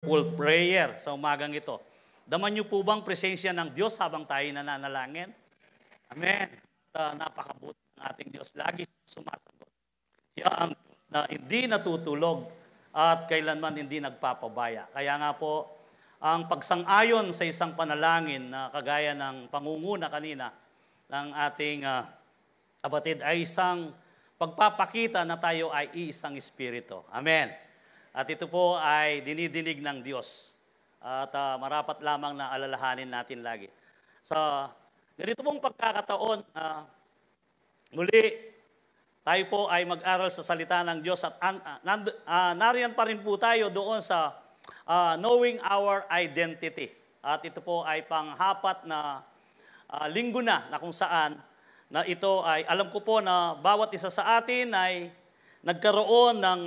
full prayer sa umagang ito. Daman niyo po bang presensya ng Diyos habang tayo nananalangin? Amen. Napakabuti ng ating Diyos. Lagi sumasagot. Siya ang hindi natutulog at kailanman hindi nagpapabaya. Kaya nga po, ang pagsang-ayon sa isang panalangin na kagaya ng pangunguna kanina ng ating kapatid ay isang pagpapakita na tayo ay iisang espiritu. Amen. At ito po ay dinidinig ng Diyos. At marapat lamang na alalahanin natin lagi. Sa ganito pong pagkakataon, muli tayo po ay mag-aral sa salita ng Diyos at nariyan pa rin po tayo doon sa knowing our identity. At ito po ay panghapat na linggo na kung saan na ito ay, alam ko po na bawat isa sa atin ay nagkaroon ng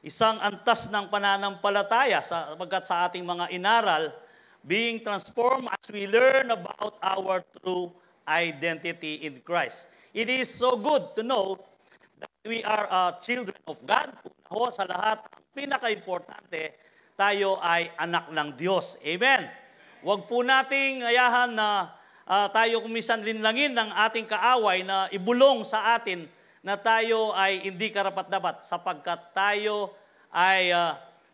isang antas ng pananampalataya sapagkat sa ating mga inaral, being transformed as we learn about our true identity in Christ. It is so good to know that we are children of God. Sa lahat, ang pinaka-importante, tayo ay anak ng Diyos. Amen. Huwag po nating ayahan na tayo kumisan linlangin ng ating kaaway na ibulong sa atin na tayo ay hindi karapat-dapat sapagkat tayo ay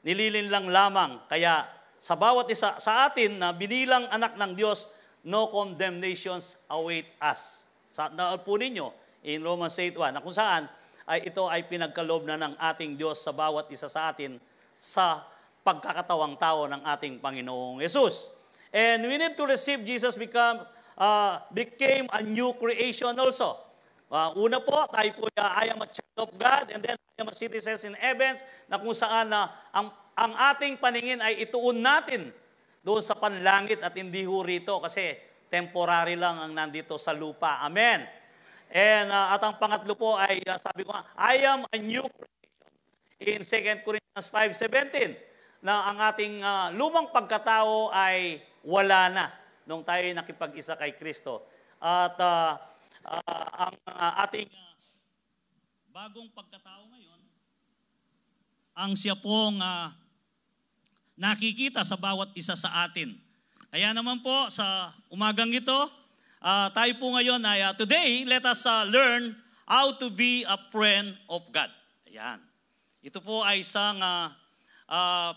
nililinlang lamang. Kaya sa bawat isa sa atin na binilang anak ng Diyos, no condemnations await us. Naal po ninyo in Romans 8:1 na kung saan ay ito ay pinagkaloob na ng ating Diyos sa bawat isa sa atin sa pagkakatawang tao ng ating Panginoong Yesus. And we need to receive Jesus became a new creation also. Una po, tayo po I am a child of God and then I am a citizen in heavens na kung saan ang ating paningin ay ituon natin doon sa panlangit at hindi ho rito kasi temporary lang ang nandito sa lupa. Amen. And at ang pangatlo po ay sabi ko I am a new creation in 2 Corinthians 5:17 na ang ating lumang pagkatao ay wala na nung tayo nakipag-isa kay Kristo. At ang ating bagong pagkatao ngayon, ang siya pong nakikita sa bawat isa sa atin. Kaya naman po sa umagang ito, tayo po ngayon ay today, let us learn how to be a friend of God. Ayan. Ito po ay isang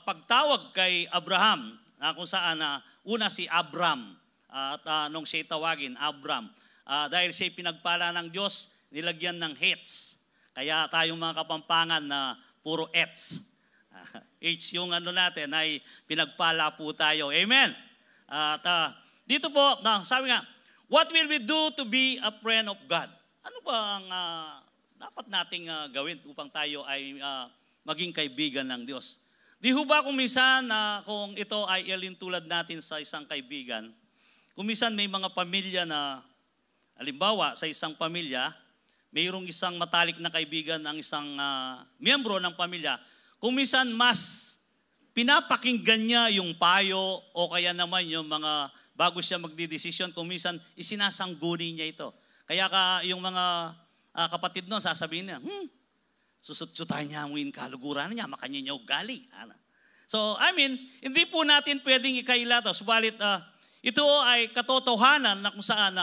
pagtawag kay Abraham, na kung saan una si Abram, at nung siya tawagin, Abram. Dahil siya pinagpala ng Diyos, nilagyan ng hets. Kaya tayong mga kapampangan na puro ets. H yung natin ay pinagpala po tayo. Amen. At dito po, sabi nga, what will we do to be a friend of God? Ano ba ang dapat nating gawin upang tayo ay maging kaibigan ng Diyos? Di ho ba kung minsan kung ito ay ilintulad natin sa isang kaibigan, kung minsan may mga pamilya na, halimbawa sa isang pamilya, mayroong isang matalik na kaibigan ang isang miyembro ng pamilya, kung minsan mas pinapakinggan niya yung payo o kaya naman yung mga bago siya magdidesisyon, kung minsan isinasangguni niya ito. Kaya yung mga kapatid noon, sasabihin niya, susutsutan niya ang kaluguran niya, makanya niya ugali. So, hindi po natin pwedeng ikaila ito. Subalit, ito ay katotohanan na kung saan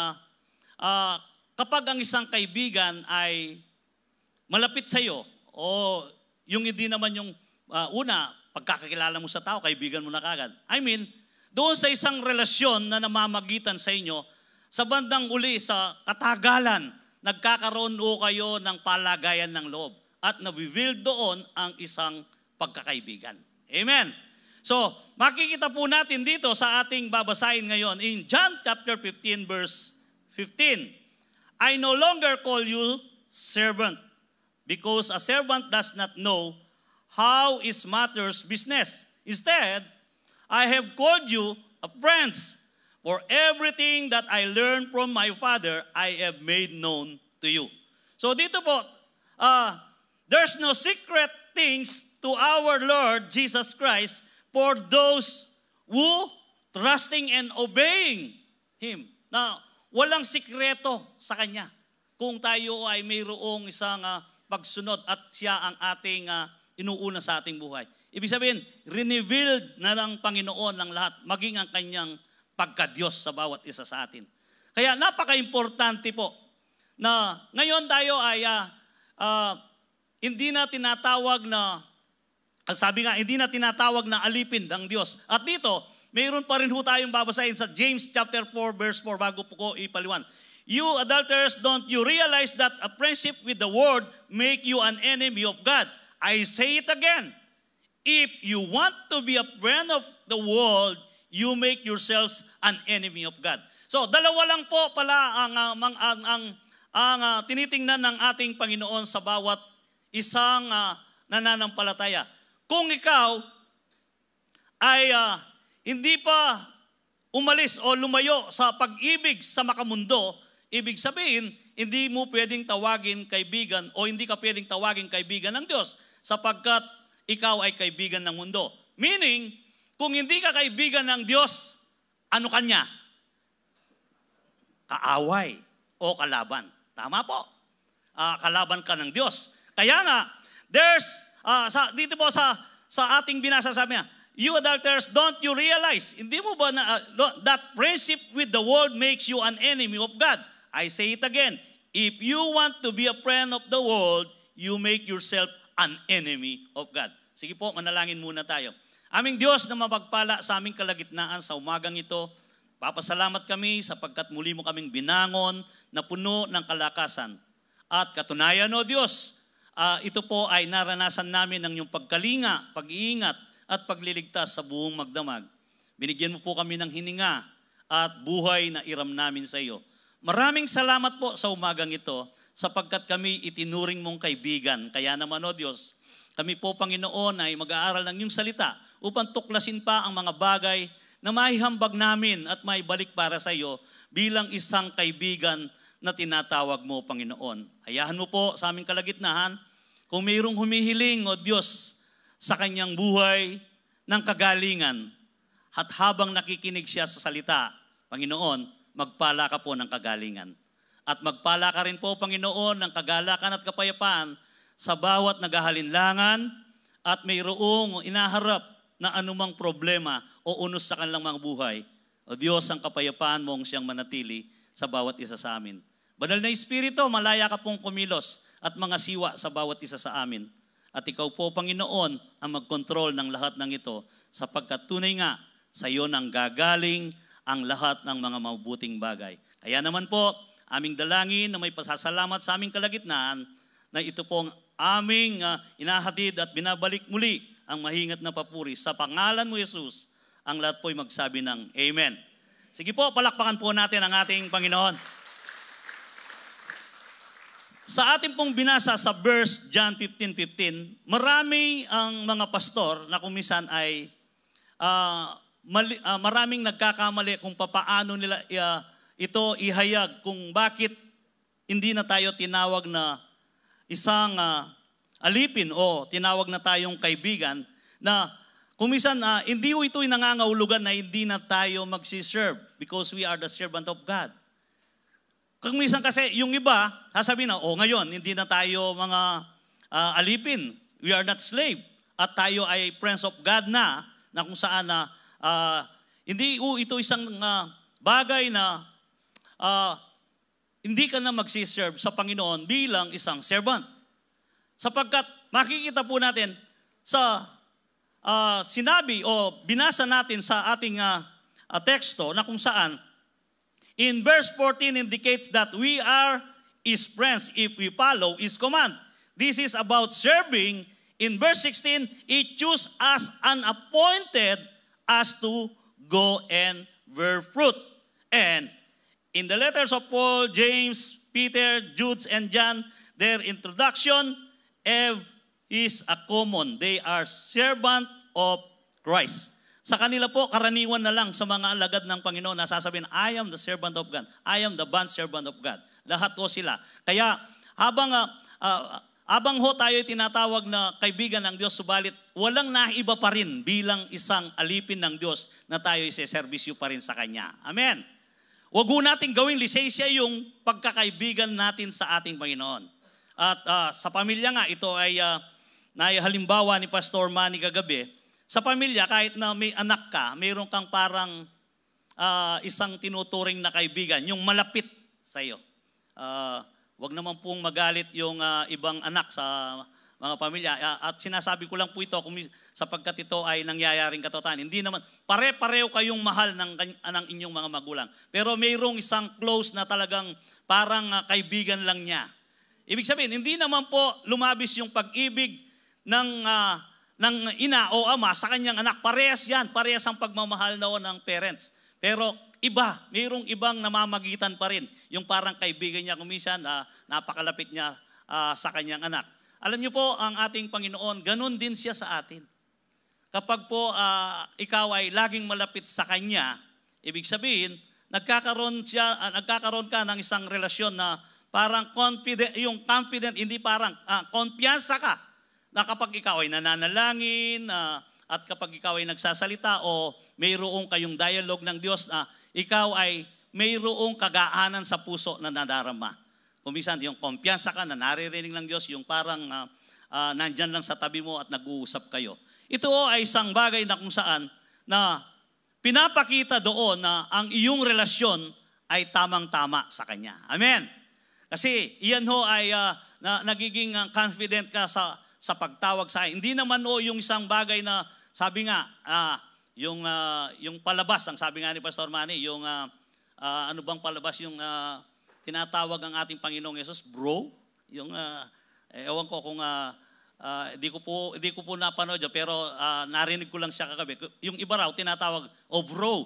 kapag ang isang kaibigan ay malapit sa iyo o yung hindi naman yung una, pagkakakilala mo sa tao, kaibigan mo na kagad. Doon sa isang relasyon na namamagitan sa inyo, sa bandang uli, sa katagalan, nagkakaroon o kayo ng palagayan ng loob at nabibuild doon ang isang pagkakaibigan. Amen. So, makikita po natin dito sa ating babasahin ngayon in John chapter 15 verse 15. I no longer call you servant because a servant does not know how his master's business. Instead, I have called you a friends, for everything that I learned from my Father, I have made known to you. So dito po, there's no secret things to our Lord Jesus Christ for those who trusting and obeying Him. Now, walang sikreto sa Kanya kung tayo ay mayroong isang pagsunod at siya ang ating inuuna sa ating buhay. Ibig sabihin, revealed na ng Panginoon ng lahat, maging ang kanyang pagka-Diyos sa bawat isa sa atin. Kaya napaka-importante po na ngayon tayo ay hindi na tinatawag na, sabi nga, hindi na tinatawag na alipin ng Diyos. At dito, mayroon pa rin ho tayong babasahin sa James chapter 4 verse 4 bago po ko ipaliwan. You adulterers, don't you realize that a friendship with the world make you an enemy of God? I say it again. If you want to be a friend of the world, you make yourselves an enemy of God. So, dalawa lang po pala ang tinitingnan ng ating Panginoon sa bawat isang nananampalataya. Kung ikaw ay hindi pa umalis o lumayo sa pag-ibig sa makamundo, ibig sabihin, hindi mo pwedeng tawagin kaibigan o hindi ka pwedeng tawagin kaibigan ng Diyos sapagkat ikaw ay kaibigan ng mundo. Meaning, kung hindi ka kaibigan ng Diyos, ano kanya? Kaaway o kalaban. Tama po. Kalaban ka ng Diyos. Kaya nga, dito po sa ating binasa, sabi niya, you adulterers, don't you realize, hindi mo ba na, that friendship with the world makes you an enemy of God? I say it again, if you want to be a friend of the world, you make yourself an enemy of God. Sige po, manalangin muna tayo. Aming Diyos na mapagpala sa aming kalagitnaan sa umagang ito, papasalamat kami sapagkat muli mo kaming binangon na puno ng kalakasan. At katunayan, O Diyos, ito po ay naranasan namin ng iyong pagkalinga, pag-iingat, at pagliligtas sa buong magdamag. Binigyan mo po kami ng hininga at buhay na iram namin sa iyo. Maraming salamat po sa umagang ito sapagkat kami itinuring mong kaibigan. Kaya naman, O Diyos, kami po, Panginoon, ay mag-aaral ng iyong salita upang tuklasin pa ang mga bagay na maihambag namin at maibalik para sa iyo bilang isang kaibigan na tinatawag mo, Panginoon. Hayaan mo po sa aming kalagitnaan, kung mayroong humihiling, O Diyos, sa kanyang buhay ng kagalingan, at habang nakikinig siya sa salita, Panginoon, magpala ka po ng kagalingan. At magpala ka rin po, Panginoon, ng kagalakan at kapayapaan sa bawat naghahalinlangan at mayroong inaharap na anumang problema o unos sa kanilang mga buhay. O Diyos, ang kapayapaan mong siyang manatili sa bawat isa sa amin. Banal na Espiritu, malaya ka pong kumilos at mga siwa sa bawat isa sa amin. At ikaw po, Panginoon, ang mag-control ng lahat ng ito sapagkat tunay nga sa iyo nang gagaling ang lahat ng mga mabuting bagay. Kaya naman po, aming dalangin na may pasasalamat sa aming kalagitnaan na ito pong aming inahatid at binabalik muli ang mahingat na papuri. Sa pangalan mo, Jesus, ang lahat po'y magsabi ng Amen. Sige po, palakpakan po natin ang ating Panginoon. Sa ating pong binasa sa verse John 15:15, marami ang mga pastor na kumisan ay maraming nagkakamali kung papaano nila ito ihayag kung bakit hindi na tayo tinawag na isang alipin o tinawag na tayong kaibigan na kumisan hindi ito'y nangangahulugan na hindi na tayo magsiserve because we are the servant of God. Kung minsan kasi yung iba, sasabihin na, ngayon, hindi na tayo mga alipin. We are not slave. At tayo ay friends of God na kung saan hindi ito isang bagay na hindi ka na magsiserve sa Panginoon bilang isang servant. Sapagkat makikita po natin sa sinabi o binasa natin sa ating teksto na kung saan in verse 14 indicates that we are His friends if we follow His command. This is about serving. In verse 16, He chose us unappointed as to go and bear fruit. And in the letters of Paul, James, Peter, Jude, and John, their introduction is a common. They are servant of Christ. Sa kanila po, karaniwan na lang sa mga alagad ng Panginoon na sasabihin, I am the servant of God. I am the bond servant of God. Lahat po sila. Kaya habang ho tayo tinatawag na kaibigan ng Diyos, subalit walang naiba pa rin bilang isang alipin ng Diyos na tayo isa-servisyo pa rin sa Kanya. Amen. Huwag ho natin gawing lisensya yung pagkakaibigan natin sa ating Panginoon. At sa pamilya nga, ito ay na halimbawa ni Pastor Manny kagabi, sa pamilya, kahit na may anak ka, mayroon kang parang isang tinuturing na kaibigan, yung malapit sa iyo. Wag naman pong magalit yung ibang anak sa mga pamilya. At sinasabi ko lang po ito sapagkat ito ay nangyayaring katotohanan. Hindi naman, pare-pareho kayong mahal ng inyong mga magulang. Pero mayroong isang close na talagang parang kaibigan lang niya. Ibig sabihin, hindi naman po lumabis yung pag-ibig ng ina o ama sa kanyang anak. Parehas yan. Parehas ang pagmamahal noon ng parents. Pero iba, mayroong ibang namamagitan pa rin. Yung parang kaibigan niya kumisan, napakalapit niya sa kanyang anak. Alam niyo po, ang ating Panginoon, ganun din siya sa atin. Kapag po ikaw ay laging malapit sa Kanya, ibig sabihin, nagkakaroon ka ng isang relasyon na parang confident, hindi parang, kumpiyansa ka na kapag ikaw ay nananalangin, at kapag ikaw ay nagsasalita o mayroong kayong dialogue ng Diyos na ikaw ay mayroong kagaanan sa puso na nadarama. Kumisan, yung kumpiyansa ka na naririnig ng Diyos, yung parang nandyan lang sa tabi mo at nag-uusap kayo. Ito ay isang bagay na kung saan na pinapakita doon na ang iyong relasyon ay tamang-tama sa Kanya. Amen. Kasi iyan ho ay nagiging confident ka sa pagtawag sa akin. Hindi naman yung isang bagay na sabi nga, yung palabas, ang sabi nga ni Pastor Manny, yung ano bang palabas yung tinatawag ang ating Panginoong Yesus, bro? Yung, ewan ko kung, di ko po napanood, pero narinig ko lang siya kagabi. Yung iba raw, tinatawag, bro,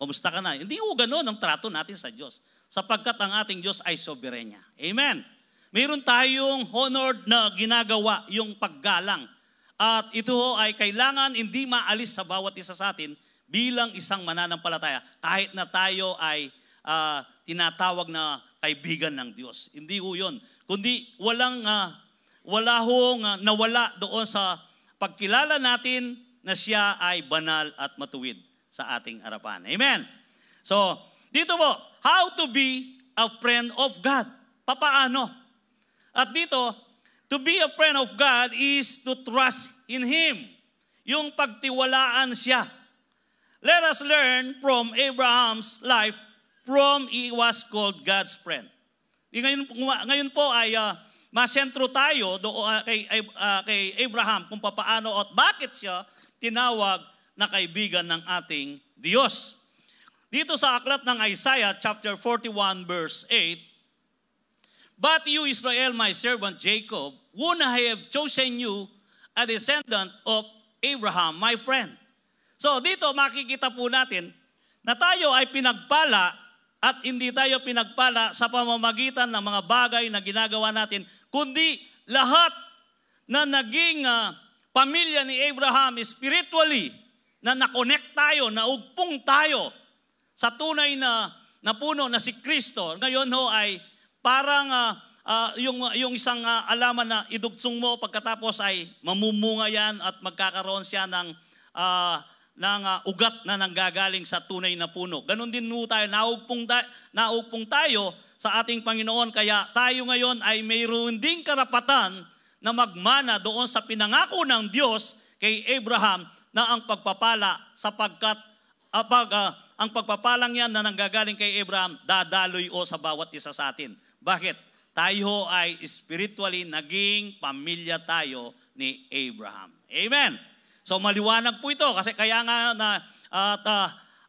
kumusta ka na? Hindi ko gano'n ang trato natin sa Diyos. Sapagkat ang ating Diyos ay soberenya. Amen. Mayroon tayong honored na ginagawa, yung paggalang. At ito ay kailangan hindi maalis sa bawat isa sa atin bilang isang mananampalataya. Kahit na tayo ay tinatawag na kaibigan ng Diyos. Hindi ho yun. Kundi wala hong nawala doon sa pagkilala natin na siya ay banal at matuwid sa ating harapan. Amen. So, dito po, how to be a friend of God. Papaano? At dito, to be a friend of God is to trust in Him. Yung pagtiwalaan siya. Let us learn from Abraham's life from he was called God's friend. Ngayon po ay masentro tayo kay Abraham kung papaano at bakit siya tinawag na kaibigan ng ating Diyos. Dito sa aklat ng Isaiah chapter 41 verse 8, "But you Israel, my servant Jacob, whom I have chosen you, a descendant of Abraham, my friend." So dito makikita po natin na tayo ay pinagpala at hindi tayo pinagpala sa pamamagitan ng mga bagay na ginagawa natin, kundi lahat na naging pamilya ni Abraham spiritually, na nakonect tayo, naugpong tayo sa tunay na puno na si Kristo. Ngayon ho ay parang yung isang alaman na idugsong mo pagkatapos ay mamumunga yan at magkakaroon siya ng ugat na nanggagaling sa tunay na puno. Ganon din po tayo, naugpong tayo sa ating Panginoon, kaya tayo ngayon ay mayroon ding karapatan na magmana doon sa pinangako ng Diyos kay Abraham na ang pagpapala sapagkat ang pagpapalang yan na nanggagaling kay Abraham, dadaloy o sa bawat isa sa atin. Bakit? Tayo ay spiritually naging pamilya tayo ni Abraham. Amen. So maliwanag po ito kasi kaya nga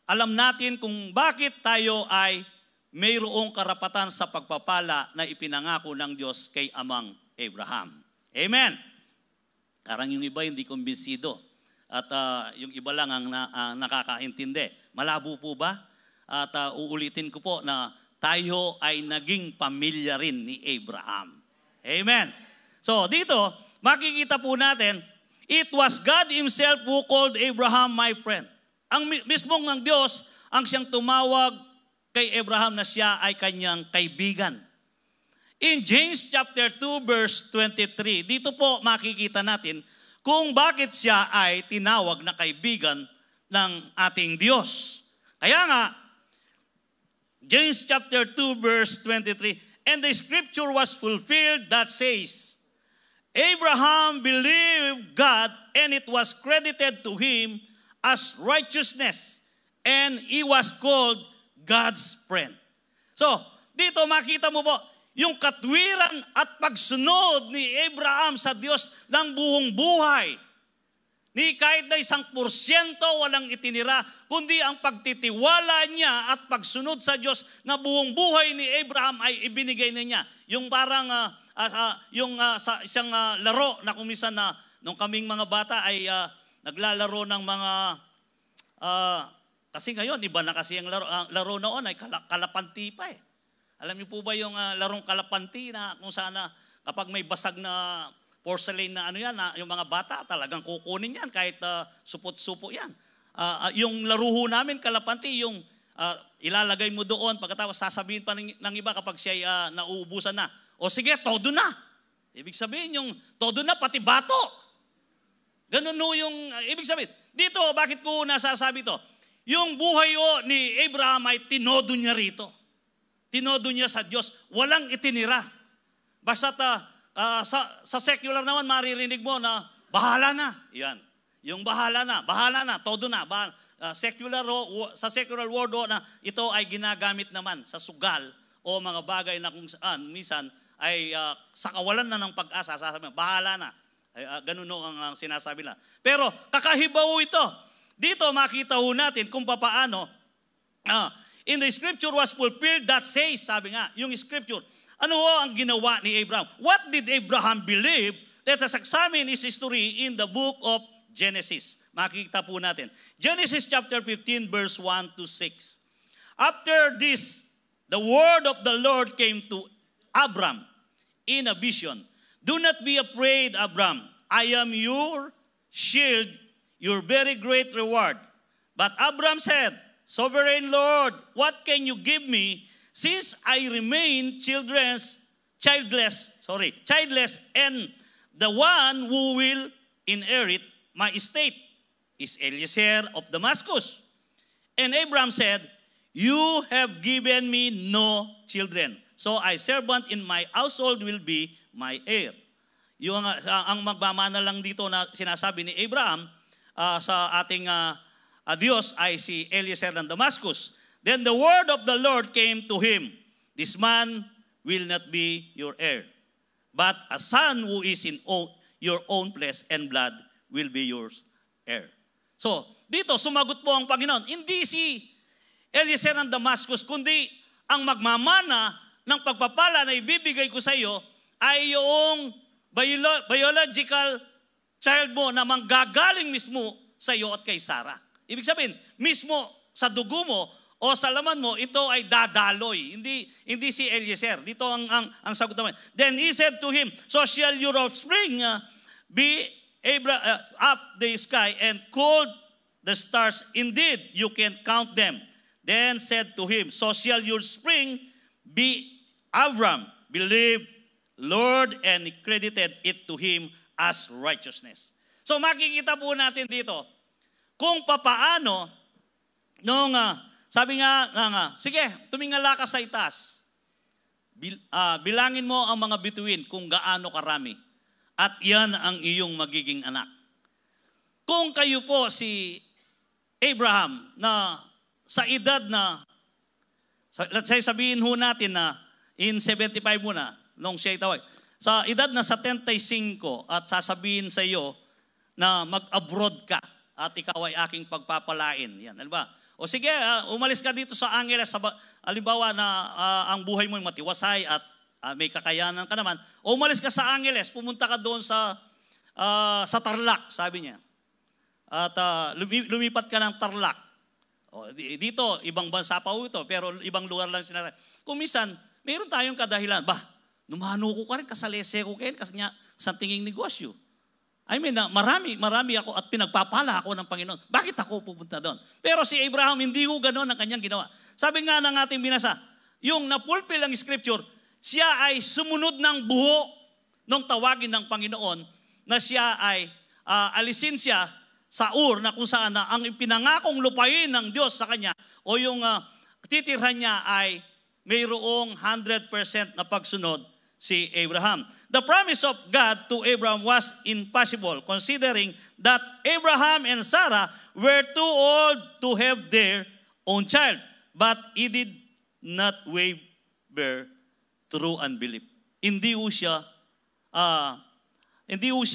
alam natin kung bakit tayo ay mayroong karapatan sa pagpapala na ipinangako ng Diyos kay amang Abraham. Amen. Karang yung iba hindi kumbinsido at yung iba lang ang nakakaintindi. Malabo po ba? At uulitin ko po na tayo ay naging pamilya rin ni Abraham. Amen. So dito makikita po natin, it was God Himself who called Abraham my friend. Ang mismong ng Diyos ang siyang tumawag kay Abraham na siya ay kanyang kaibigan. In James chapter 2 verse 23, dito po makikita natin kung bakit siya ay tinawag na kaibigan ng ating Diyos. Kaya nga, James chapter 2 verse 23, "And the scripture was fulfilled that says, Abraham believed God, and it was credited to him as righteousness, and he was called God's friend. So, dito makita mo po, yung katwiran at pagsunod ni Abraham sa Diyos ng buong buhay. Ni kahit na 1% walang itinira, kundi ang pagtitiwala niya at pagsunod sa Diyos na buong buhay ni Abraham ay ibinigay na niya. Yung parang sa isang laro na kumisan na nung kaming mga bata ay naglalaro ng mga kasi ngayon iba na kasi ang laro noon ay kalapanti pa eh. Alam niyo po ba yung larong kalapanti na kung sana kapag may basag na porcelain na ano yan, yung mga bata talagang kukunin yan kahit supot-supo yan. Yung laruho namin kalapanti, yung ilalagay mo doon, pagkatapos sasabihin pa ng iba kapag siya nauubusan na, o sige, todo na. Ibig sabihin yung todo na, pati bato. Ganun yung ibig sabihin. Dito, bakit ko nasasabi to? Yung buhay ni Abraham ay tinodo niya rito. Tinodo niya sa Diyos. Walang itinira. Basta sa secular naman, maririnig mo na bahala na. Yan. Yung bahala na, todo na. Sa secular word na ito ay ginagamit naman sa sugal o mga bagay na kung saan minsan ay sa kawalan na ng pag-asa, sasabihin, bahala na. Ganun ang sinasabi nila. Pero kakahibaw ito. Dito makita ho natin kung paano in the scripture was fulfilled that says, sabi nga, yung scripture, ano ho ang ginawa ni Abraham? What did Abraham believe? Let us examine his history in the book of Genesis. Makikita po natin. Genesis chapter 15 verse 1 to 6. After this, the word of the Lord came to Abram in a vision. Do not be afraid, Abram. I am your shield, your very great reward. But Abram said, Sovereign Lord, what can you give me since I remain childless, and the one who will inherit my estate is Eliezer of Damascus. And Abraham said, You have given me no children, so a servant in my household will be my heir. Yung ang magmamana lang dito na sinasabi ni Abraham sa ating Diyos ay si Eliezer ng Damascus. Then the word of the Lord came to him, This man will not be your heir, but a son who is in your own flesh and blood will be yours heir. So, dito sumagot po ang Panginoon. Hindi si Eliezer ng Damascus, kundi ang magmamana ng pagpapala na ibibigay ko sa iyo ay yung biological child mo na manggagaling mismo sa iyo at kay Sarah. Ibig sabihin, mismo sa dugo mo o sa laman mo, ito ay dadaloy. Hindi si Eliezer. Dito ang sagot naman. Then he said to him, So shall your offspring be up the sky and called the stars. Indeed, you can count them. Then said to him, So shall your spring be. Abram believed Lord and he credited it to him as righteousness. So makikita po natin dito kung papaano nung sabi nga, sige, tumingala ka sa itaas. Bilangin mo ang mga bituin kung gaano karami. At yan ang iyong magiging anak. Kung kayo po si Abraham na sa edad na, let's say sabihin ho natin na in 75 muna, nung siya itawag, sa edad na 75 at sasabihin sa iyo na mag-abroad ka at ikaw ay aking pagpapalain. Yan, ano ba? O sige, umalis ka dito sa Angeles, halimbawa na ang buhay mo ay matiwasay at may kakayanan ka naman. O umalis ka sa Angeles, pumunta ka doon sa Tarlac, sabi niya. At lumipat ka ng Tarlac. O, dito, ibang bansa pa ito, pero ibang lugar lang sinasabi. Kung minsan, mayroon tayong kadahilan, numano ko ka rin, kasalese ko kayo, kasi nga, sa tinging negosyo. I mean, marami ako at pinagpapala ako ng Panginoon. Bakit ako pupunta doon? Pero si Abraham, hindi ko ganoon ang kanyang ginawa. Sabi nga ng ating binasa, yung napulpil ang scripture, siya ay sumunod ng buho nung tawagin ng Panginoon na siya ay alisin siya sa Ur na kung saan na ang ipinangakong lupain ng Diyos sa kanya o yung titirhan niya ay mayroong 100% na pagsunod si Abraham. the promise of God to Abraham was impossible, considering that Abraham and Sarah were too old to have their own child. But he did not waver through unbelief. Hindi ho siya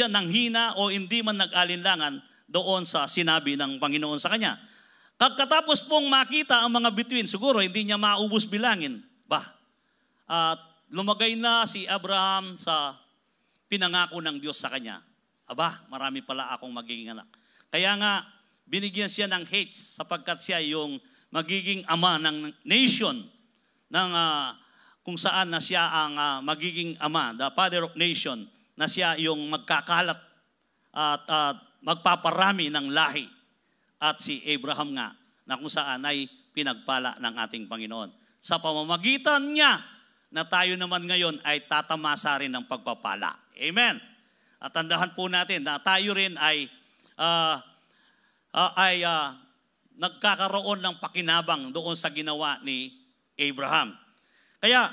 nanghina o hindi man nag-alinlangan doon sa sinabi ng Panginoon sa kanya. Pagkatapos pong makita ang mga bituin, siguro hindi niya maubos bilangin. Lumagay na si Abraham sa pinangako ng Diyos sa kanya. Marami pala akong magiging anak. Kaya nga, binigyan siya ng hates sapagkat siya yung magiging ama ng nation, ng kung saan na siya ang magiging ama, the father of nation, na siya yung magkakalat at magpaparami ng lahi. At si Abraham nga, na kung saan ay pinagpala ng ating Panginoon. Sa pamamagitan niya, na tayo naman ngayon ay tatamasa rin ng pagpapala. Amen. At tandahan po natin na tayo rin ay nagkakaroon ng pakinabang doon sa ginawa ni Abraham. Kaya,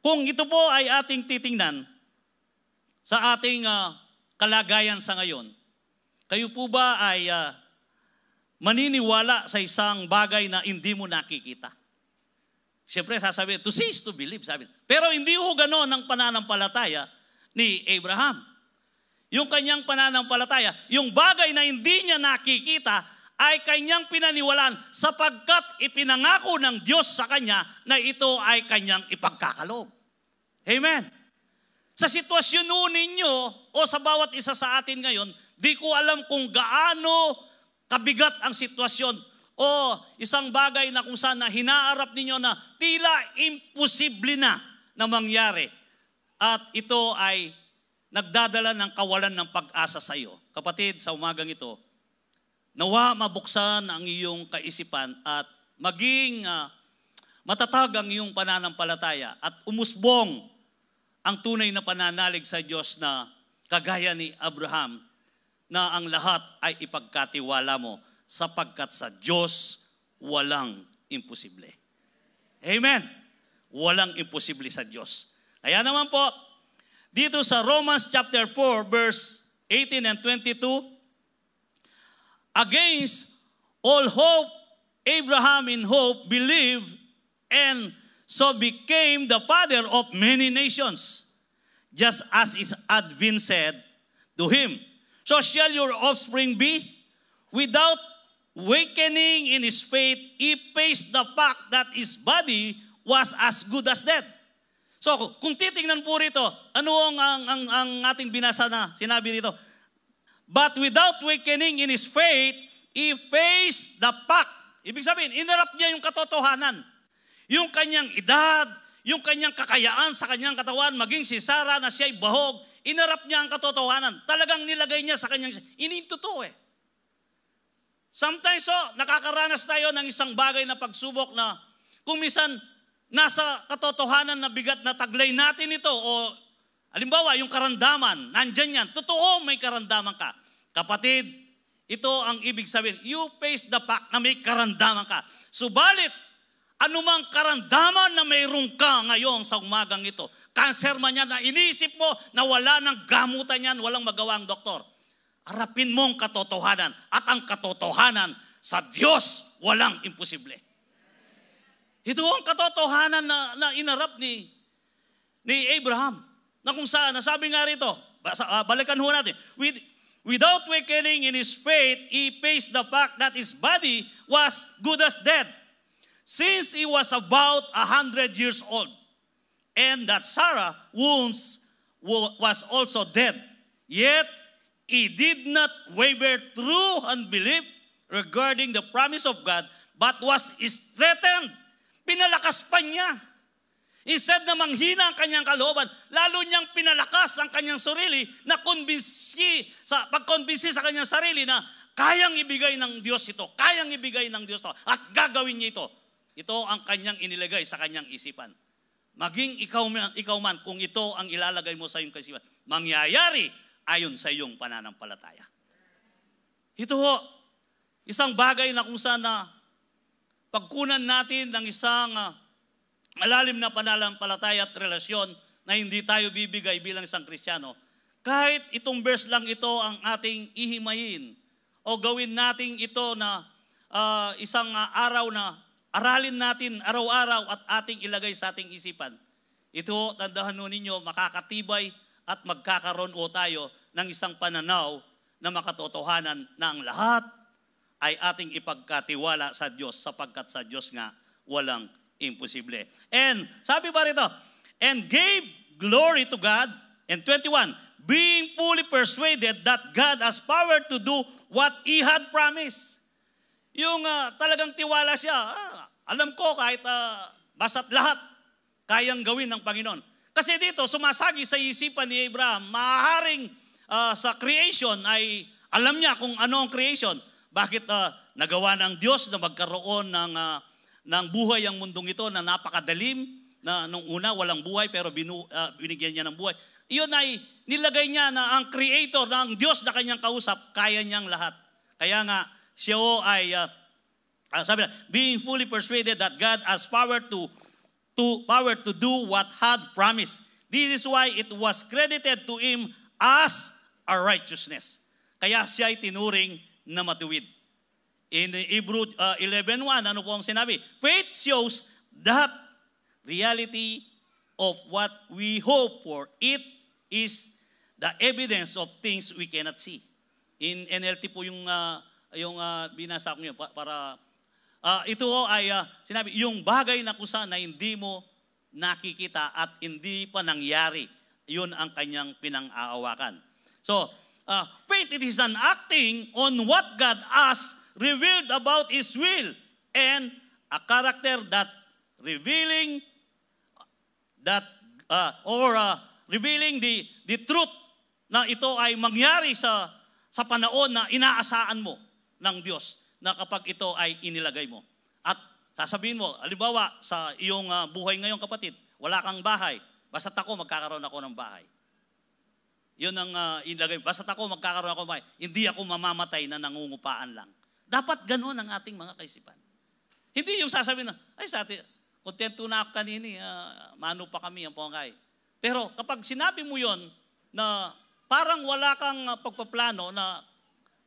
kung ito po ay ating titingnan sa ating kalagayan sa ngayon, kayo po ba ay maniniwala sa isang bagay na hindi mo nakikita? Siyempre, sasabihin, to see is to believe, sabi. Pero hindi ho gano'n ang pananampalataya ni Abraham. Yung kanyang pananampalataya, yung bagay na hindi niya nakikita, ay kanyang pinaniwalaan sapagkat ipinangako ng Diyos sa kanya na ito ay kanyang ipagkakaloob. Amen. Sa sitwasyon ninyo o sa bawat isa sa atin ngayon, di ko alam kung gaano kabigat ang sitwasyon o isang bagay na kung saan na hinaarap ninyo na tila imposible na mangyari. At ito ay nagdadala ng kawalan ng pag-asa sa iyo. Kapatid, sa umagang ito, nawa mabuksan ang iyong kaisipan at maging matatag ang iyong pananampalataya at umusbong ang tunay na pananalig sa Diyos na kagaya ni Abraham na ang lahat ay ipagkatiwala mo sapagkat sa Diyos walang imposible. Amen. Walang imposible sa Diyos. Kaya naman po, dito sa Romans chapter 4, verse 18 and 22, against all hope, Abraham in hope believed and so became the father of many nations, just as it had been said to him, so shall your offspring be. Without weakening in his faith, he faced the fact that his body was as good as dead. So, kung titingnan po rito, ano ang ating binasa na sinabi rito? But without weakening in his faith, he faced the fact. Ibig sabihin, inarap niya yung katotohanan. Yung kanyang edad, yung kanyang kakayaan sa kanyang katawan, maging si Sarah na siya'y bahog, inarap niya ang katotohanan. Talagang nilagay niya sa kanyang, totoo eh. Sometimes nakakaranas tayo ng isang bagay na pagsubok na kung minsan nasa katotohanan na bigat na taglay natin ito o halimbawa yung karandaman, nandyan yan. Totoo may karandaman ka. Kapatid, ito ang ibig sabihin. You face the fact na may karandaman ka. Subalit, anumang karandaman na mayroon ka ngayon sa umagang ito, cancer man yan na inisip mo na wala ng gamutan yan, walang magawa ang doktor. Harapin mong katotohanan at ang katotohanan sa Diyos walang imposible. Ito ang katotohanan na inarap ni Abraham. Na kung saan, nasabi nga rito, balikan ho natin, without weakening in his faith, he faced the fact that his body was good as dead, since he was about 100 years old, and that Sarah wombs was also dead. Yet, he did not waver through unbelief regarding the promise of God, but was strengthened. Pinalakas pa niya. Instead na manghina ang kanyang kalooban, lalo niyang pinalakas ang kanyang sarili na pagkonbinsi sa kanyang sarili na kayang ibigay ng Diyos ito, kayang ibigay ng Diyos ito, at gagawin niya ito. Ito ang kanyang inilagay sa kanyang isipan. Maging ikaw man, kung ito ang ilalagay mo sa iyong kaisipan, mangyayari ayon sa iyong pananampalataya. Ito ho, isang bagay na kung saan na pagkunan natin ng isang malalim na pananampalataya at relasyon na hindi tayo bibigay bilang isang Kristiyano, kahit itong verse lang ito ang ating ihimayin o gawin natin ito na isang araw na aralin natin araw-araw at ating ilagay sa ating isipan. Ito, tandahan nun ninyo, makakatibay at magkakaroon tayo ng isang pananaw na makatotohanan na ang lahat ay ating ipagkatiwala sa Diyos sapagkat sa Diyos nga walang imposible. And sabi pa rito, and gave glory to God. And 21, being fully persuaded that God has power to do what He had promised. Yung talagang tiwala siya, alam ko kahit basta't lahat, kayang gawin ng Panginoon. Kasi dito, sumasagi sa isipan ni Abraham, maaaring sa creation ay alam niya kung ano ang creation. Bakit nagawa ng Diyos na magkaroon ng buhay ang mundong ito na napakadalim, na nung una walang buhay pero binigyan niya ng buhay. Iyon ay nilagay niya na ang creator ng Diyos na kanyang kausap, kaya niyang lahat. Kaya nga, siya ay, sabi na, being fully persuaded that God has power to do what had promised. This is why it was credited to him as a righteousness. Kaya siya ay tinuring na matuwid. In Hebrews 11:1, ano po ang sinabi? Faith shows that reality of what we hope for. It is the evidence of things we cannot see. In NLT po yung binasa ko niyo para ito ay sinabi, yung bagay na kusa na hindi mo nakikita at hindi pa nangyari, yun ang kanyang pinang-aawakan. So, faith, it is an acting on what God has revealed about His will and a character that revealing the truth na ito ay mangyari sa panahon na inaasahan mo ng Diyos na kapag ito ay inilagay mo. At sasabihin mo, halimbawa sa iyong buhay ngayon kapatid, wala kang bahay, basta't ako magkakaroon ako ng bahay. Yun ang inilagay. Basta't ako magkakaroon ako ng bahay. Hindi ako mamamatay na nangungupaan lang. Dapat ganoon ang ating mga kaisipan. Hindi yung sasabihin na, ay sa atin, kontento na ako kanini, mano pa kami ang pangkay. Pero kapag sinabi mo yon na parang wala kang pagpaplano na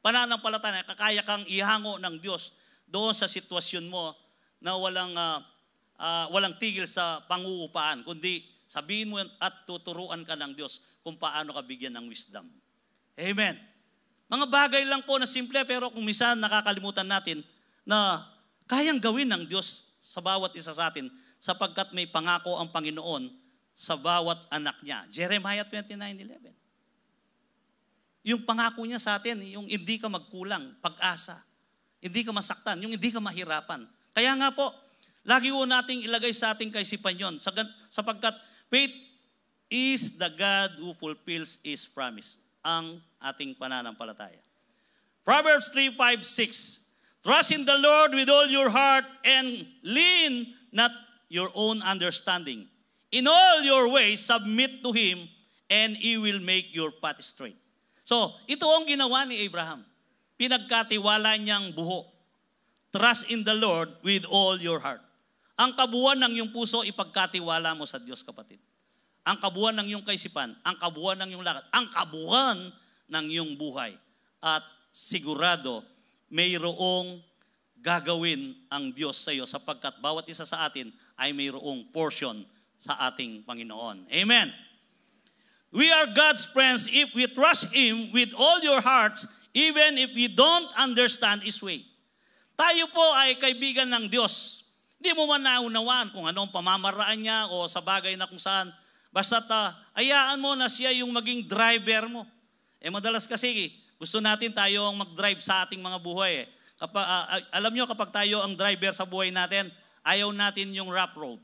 pananampalataya, kakaya kang ihango ng Diyos doon sa sitwasyon mo na walang tigil sa panguupaan, kundi sabihin mo at tuturuan ka ng Diyos kung paano ka bigyan ng wisdom. Amen. Mga bagay lang po na simple, pero kung minsan nakakalimutan natin na kayang gawin ng Diyos sa bawat isa sa atin sapagkat may pangako ang Panginoon sa bawat anak niya. Jeremiah 29:11. Yung pangako niya sa atin, yung hindi ka magkulang, pag-asa. Hindi ka masaktan, yung hindi ka mahirapan. Kaya nga po, lagi po nating ilagay sa ating kaisipan yun, sapagkat faith is the God who fulfills His promise, ang ating pananampalataya. Proverbs 3:5-6, trust in the Lord with all your heart and lean not your own understanding. In all your ways, submit to Him and He will make your path straight. So, ito ang ginawa ni Abraham. Pinagkatiwala niyang buho. Trust in the Lord with all your heart. Ang kabuuan ng iyong puso, ipagkatiwala mo sa Diyos, kapatid. Ang kabuuan ng iyong kaisipan, ang kabuuan ng iyong lakad, ang kabuuan ng iyong buhay. At sigurado, mayroong gagawin ang Diyos sa iyo sapagkat bawat isa sa atin ay mayroong portion sa ating Panginoon. Amen. We are God's friends if we trust Him with all your hearts, even if we don't understand His way. Tayo po ay kaibigan ng Diyos. Hindi mo man naunawaan kung anong pamamaraan niya o sa bagay na kung saan. Basta't hayaan mo na siya yung maging driver mo. Madalas kasi gusto natin tayo ang mag-drive sa ating mga buhay. Alam nyo, kapag tayo ang driver sa buhay natin, ayaw natin yung rough road.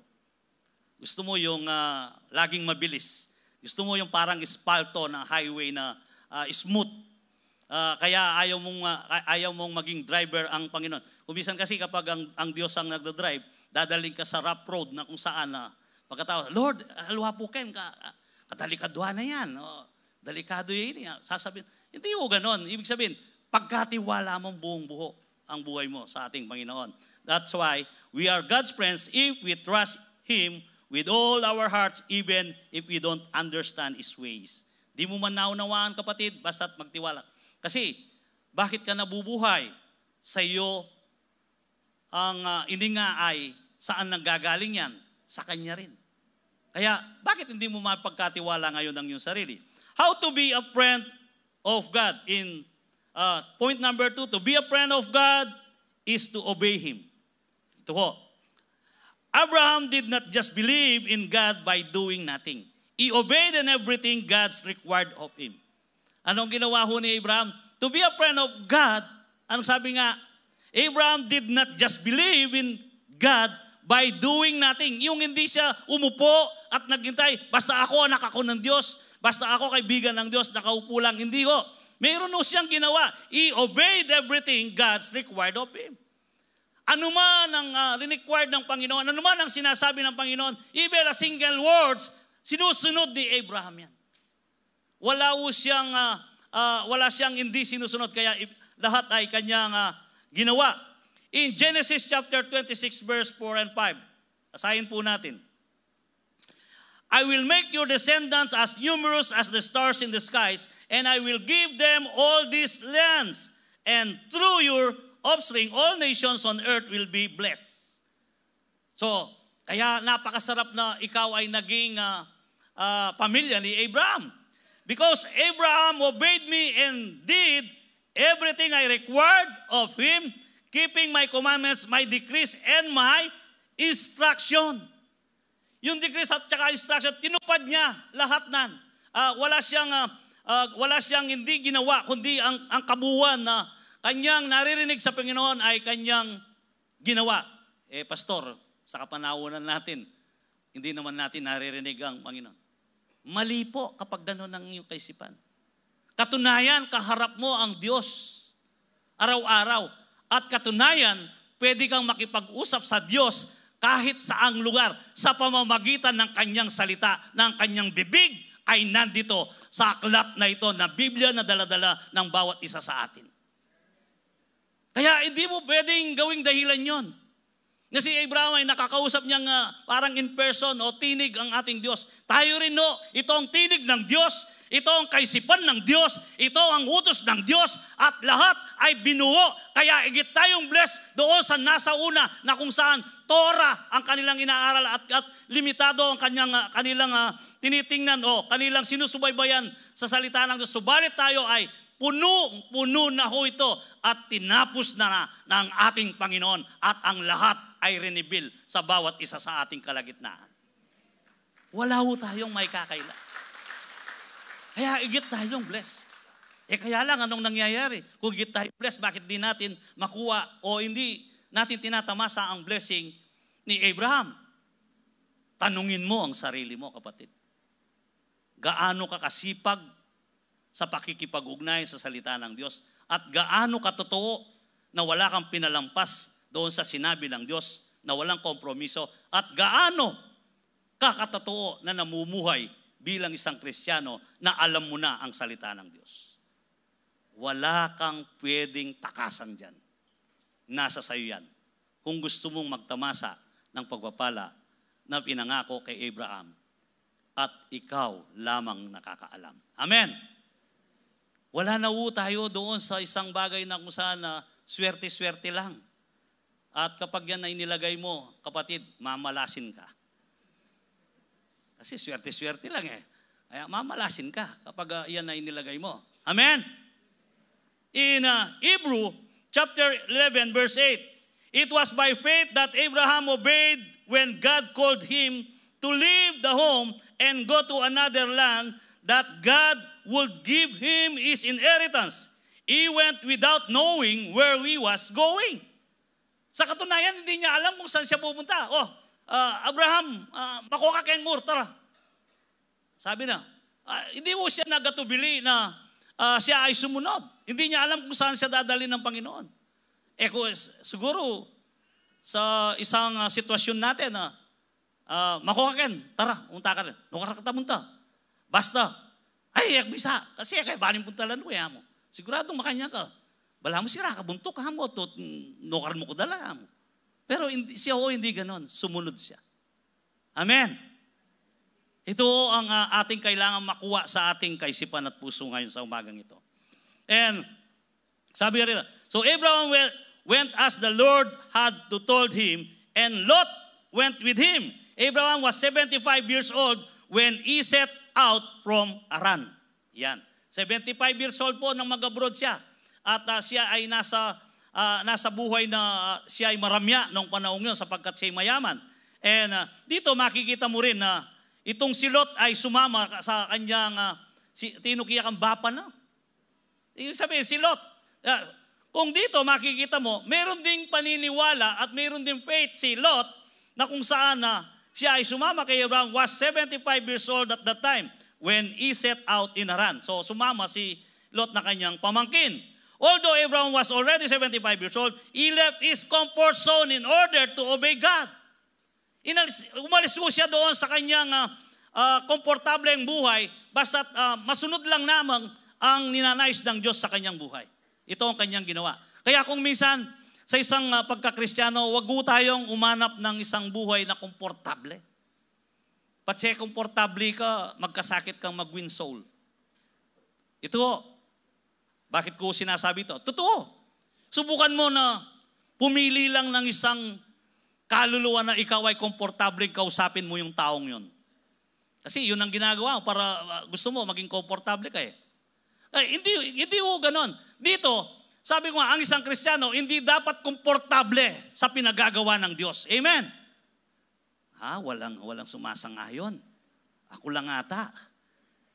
Gusto mo yung laging mabilis. Gusto mo yung parang espalto na highway na smooth. Kaya ayaw mong maging driver ang Panginoon. Kumisan kasi kapag ang Diyos ang nagdadrive, dadaling ka sa rough road na kung saan pagkatapos, Lord, halwapukin ka. Katalikaduhan na yan. Delikado yan. Sasabihin, hindi mo ganon. Ibig sabihin, pagkatiwala mong buong buho ang buhay mo sa ating Panginoon. That's why we are God's friends if we trust Him with all our hearts, even if we don't understand His ways. Di mo man naunawaan, kapatid, basta't magtiwala. Kasi, bakit ka nabubuhay? Sa iyo, ang ininga ay, saan nanggagaling yan? Sa Kanya rin. Kaya, bakit hindi mo mapagkatiwala ngayon ang iyong sarili? How to be a friend of God? In point number 2, to be a friend of God is to obey Him. Ito ho. Abraham did not just believe in God by doing nothing. He obeyed in everything God's required of him. Anong ginawa ho ni Abraham? To be a friend of God, anong sabi nga? Abraham did not just believe in God by doing nothing. Yung hindi siya umupo at naghintay, basta ako anak ako ng Diyos, basta ako kaibigan ng Diyos, nakaupo lang. Hindi ho. Mayroon ho siyang ginawa. He obeyed everything God's required of him. Ano man ang required ng Panginoon, ano man ang sinasabi ng Panginoon, even a single words, sinusunod ni Abraham yan. Wala siyang hindi sinusunod, kaya lahat ay kanyang ginawa. In Genesis chapter 26 verse 4 and 5, asahin po natin. I will make your descendants as numerous as the stars in the skies, and I will give them all these lands, and through your offspring, all nations on earth will be blessed. So, kaya napakasarap na ikaw ay naging pamilya ni Abraham. Because Abraham obeyed me and did everything I required of him, keeping my commandments, my decrees, and my instruction. Yung decrees at saka instruction, tinupad niya lahat nan. Wala siyang hindi ginawa, kundi ang kabuuan na kanyang naririnig sa Panginoon ay kanyang ginawa. Pastor, sa kapanahonan natin, hindi naman natin naririnig ang Panginoon. Mali po kapag gano'n ang iyong kaisipan. Katunayan, kaharap mo ang Diyos araw-araw. At katunayan, pwede kang makipag-usap sa Diyos kahit saang lugar sa pamamagitan ng kanyang salita, ng kanyang bibig ay nandito sa aklat na ito na Biblia na dala-dala ng bawat isa sa atin. Kaya hindi mo pwedeng gawing dahilan yon. Na si Abraham ay nakakausap niyang parang in person o tinig ang ating Diyos. Tayo rin ito ang tinig ng Diyos, ito ang kaisipan ng Diyos, ito ang utos ng Diyos, at lahat ay binuo. Kaya igit tayong blessed doon sa nasa una na kung saan Torah ang kanilang inaaral at limitado ang kanilang tinitingnan o kanilang sinusubaybayan sa salita ng Diyos. Subalit tayo ay puno na ho ito at tinapos na ng ating Panginoon at ang lahat ay rinibil sa bawat isa sa ating kalagitnaan. Wala ho tayong may kakaila. Kaya igit tayong blessed. Kaya lang anong nangyayari? Kung igit tayong blessed, bakit di natin makuha o hindi natin tinatamasa ang blessing ni Abraham? Tanungin mo ang sarili mo, kapatid. Gaano ka kasipag sa pakikipag-ugnay sa salita ng Diyos at gaano katotoo na wala kang pinalampas doon sa sinabi ng Diyos na walang kompromiso at gaano kakatotoo na namumuhay bilang isang Kristiyano na alam mo na ang salita ng Diyos. Wala kang pwedeng takasan dyan. Nasa sayo yan. Kung gusto mong magtamasa ng pagpapala na pinangako kay Abraham at ikaw lamang nakakaalam. Amen. Wala na tayo doon sa isang bagay na kung saan swerte-swerte lang. At kapag yan ay nilagay mo, kapatid, mamalasin ka. Kasi swerte-swerte lang Kaya mamalasin ka kapag yan ay nilagay mo. Amen? In Hebrew, chapter 11, verse 8, it was by faith that Abraham obeyed when God called him to leave the home and go to another land that God would give him his inheritance. He went without knowing where he was going. Sa katunayan, hindi niya alam kung saan siya pupunta. Abraham, makuha kayong Ur, tara. Sabi na, hindi mo siya nagatubili na siya ay sumunod. Hindi niya alam kung saan siya dadalhin ng Panginoon. Siguro, sa isang sitwasyon natin, makuha kayo, tara, unta ka rin. Nukara ka tamunta. Basta, ay, bisa. Kasi kaya baling puntalan mo, mo. Siguradong makanya ka. Bala mo sira, kabuntok ka mo, nukar mo ko dala mo. Pero siya hindi ganon, sumunod siya. Amen. Ito ang ating kailangan makuha sa ating kaisipan at puso ngayon sa umagang ito. And sabi rin, so Abraham went as the Lord had told him, and Lot went with him. Abraham was 75 years old when he set out from Haran. Yan. 75 years old po nang mag-abroad siya. At siya ay nasa buhay na siya ay maramya noong panahon yun sapagkat siya ay mayaman. And dito makikita mo rin na itong si Lot ay sumama sa kanyang tinukiyak ang bapa na. Ibig sabihin si Lot. Kung dito makikita mo, meron ding paniniwala at meron ding faith si Lot na kung saan siya ay sumama kay Abraham, was 75 years old at that time when he set out in Haran. So sumama si Lot na kanyang pamangkin. Although Abraham was already 75 years old, he left his comfort zone in order to obey God. Umalis po siya doon sa kanyang komportableng buhay, basta't masunod lang namang ang ninanais ng Diyos sa kanyang buhay. Ito ang kanyang ginawa. Kaya kung minsan, sa isang pagkakristyano, wag po tayong umanap ng isang buhay na komportable. Patse komportable ka, magkasakit kang mag-win soul. Ito, bakit ko sinasabi ito? Totoo. Subukan mo na pumili lang ng isang kaluluwa na ikaw ay komportable, kausapin mo yung taong yun. Kasi yun ang ginagawa para gusto mo maging komportable ka eh. Hindi ho ganon. Dito, sabi ko nga, ang isang Kristiyano, hindi dapat komportable sa pinagagawa ng Diyos. Amen? Walang sumasang-ayon. Ako lang ata.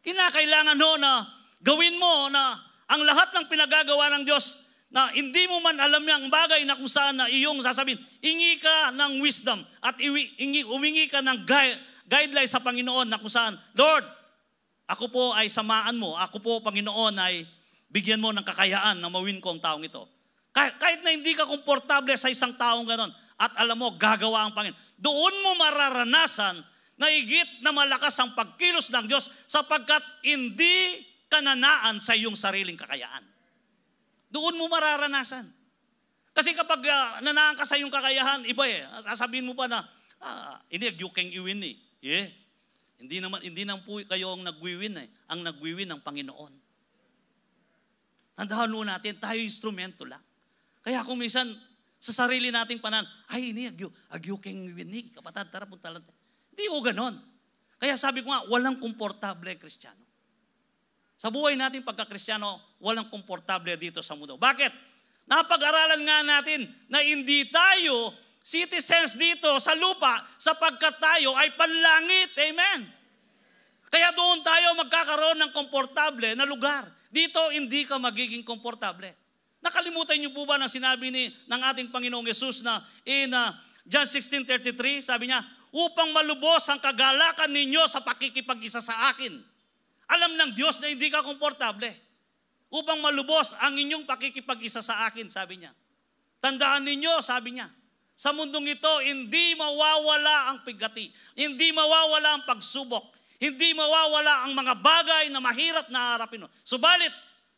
Kinakailangan ho na gawin mo na ang lahat ng pinagagawa ng Diyos na hindi mo man alam yung bagay na kung saan na iyong sasabihin, ingi ka ng wisdom at umingi ka ng guideline sa Panginoon na kung saan, Lord, ako po ay samaan mo, ako po, Panginoon, ay bigyan mo ng kakayaan na mawin ko ang taong ito. Kahit na hindi ka komportable sa isang taong ganon, at alam mo, gagawa ang Panginoon, doon mo mararanasan na higit na malakas ang pagkilos ng Diyos sapagkat hindi kananaan sa iyong sariling kakayaan. Doon mo mararanasan. Kasi kapag nanaan ka sa iyong kakayahan, iba eh. Sasabihin mo pa na, hindi, you can win eh. Yeah. Hindi naman po kayo ang nagwiwin eh. Ang nagwiwin ng Panginoon. Tandaan mo natin, tayo instrumento lang. Kaya kung minsan, sa sarili nating panan, ay ini, agyo can win eh. Kapatid, tara punta lang. Hindi o ganon. Kaya sabi ko nga, walang komportable Kristiyano. Sa buhay natin pagka-Kristiyano, walang komportable dito sa mundo. Bakit? Napag-aralan nga natin na hindi tayo citizens dito sa lupa sapagkat tayo ay panlangit. Amen? Kaya doon tayo magkakaroon ng komportable na lugar. Dito, hindi ka magiging komportable. Nakalimutan niyo po ba ng sinabi ng ating Panginoong Yesus na in John 16:33, sabi niya, upang malubos ang kagalakan ninyo sa pakikipag-isa sa akin. Alam ng Diyos na hindi ka komportable. Upang malubos ang inyong pakikipag-isa sa akin, sabi niya. Tandaan ninyo, sabi niya, sa mundong ito, hindi mawawala ang pigati, hindi mawawala ang pagsubok, hindi mawawala ang mga bagay na mahirap na harapin. Subalit,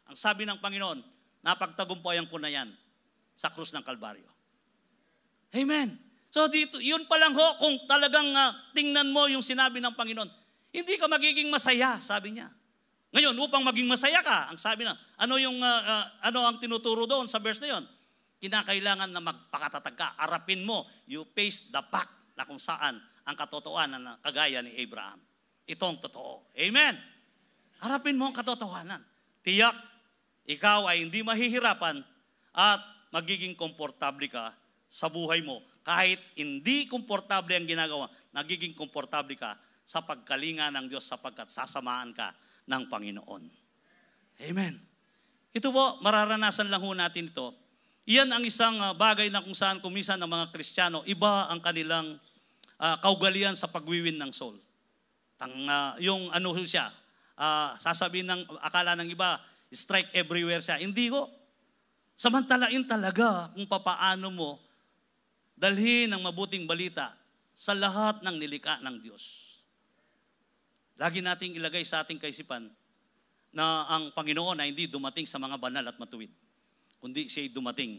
ang sabi ng Panginoon, napagtagumpayan ko na yan sa krus ng Kalbaryo. Amen. So dito, yun pa lang ho, kung talagang tingnan mo yung sinabi ng Panginoon, hindi ka magiging masaya, sabi niya. Ngayon, upang maging masaya ka, ang sabi na, ano ang tinuturo doon sa verse na yun? Kinakailangan na magpakatatag ka. Arapin mo, you face the fact na kung saan ang katotohanan na kagaya ni Abraham. Ito ang totoo. Amen? Harapin mo ang katotohanan. Tiyak, ikaw ay hindi mahihirapan at magiging komportable ka sa buhay mo. Kahit hindi komportable ang ginagawa, nagiging komportable ka sa pagkalinga ng Diyos sapagkat sasamaan ka ng Panginoon. Amen. Ito po, mararanasan lang ho natin ito. Iyan ang isang bagay na kung saan kumisan ng mga Kristiyano, iba ang kanilang kaugalian sa pagwiwin ng soul. Yung ano siya, sasabihin ng akala ng iba, strike everywhere siya. Hindi ho. Samantalain talaga kung papaano mo dalhin ang mabuting balita sa lahat ng nilikha ng Diyos. Lagi nating ilagay sa ating kaisipan na ang Panginoon ay hindi dumating sa mga banal at matuwid, kundi siya'y dumating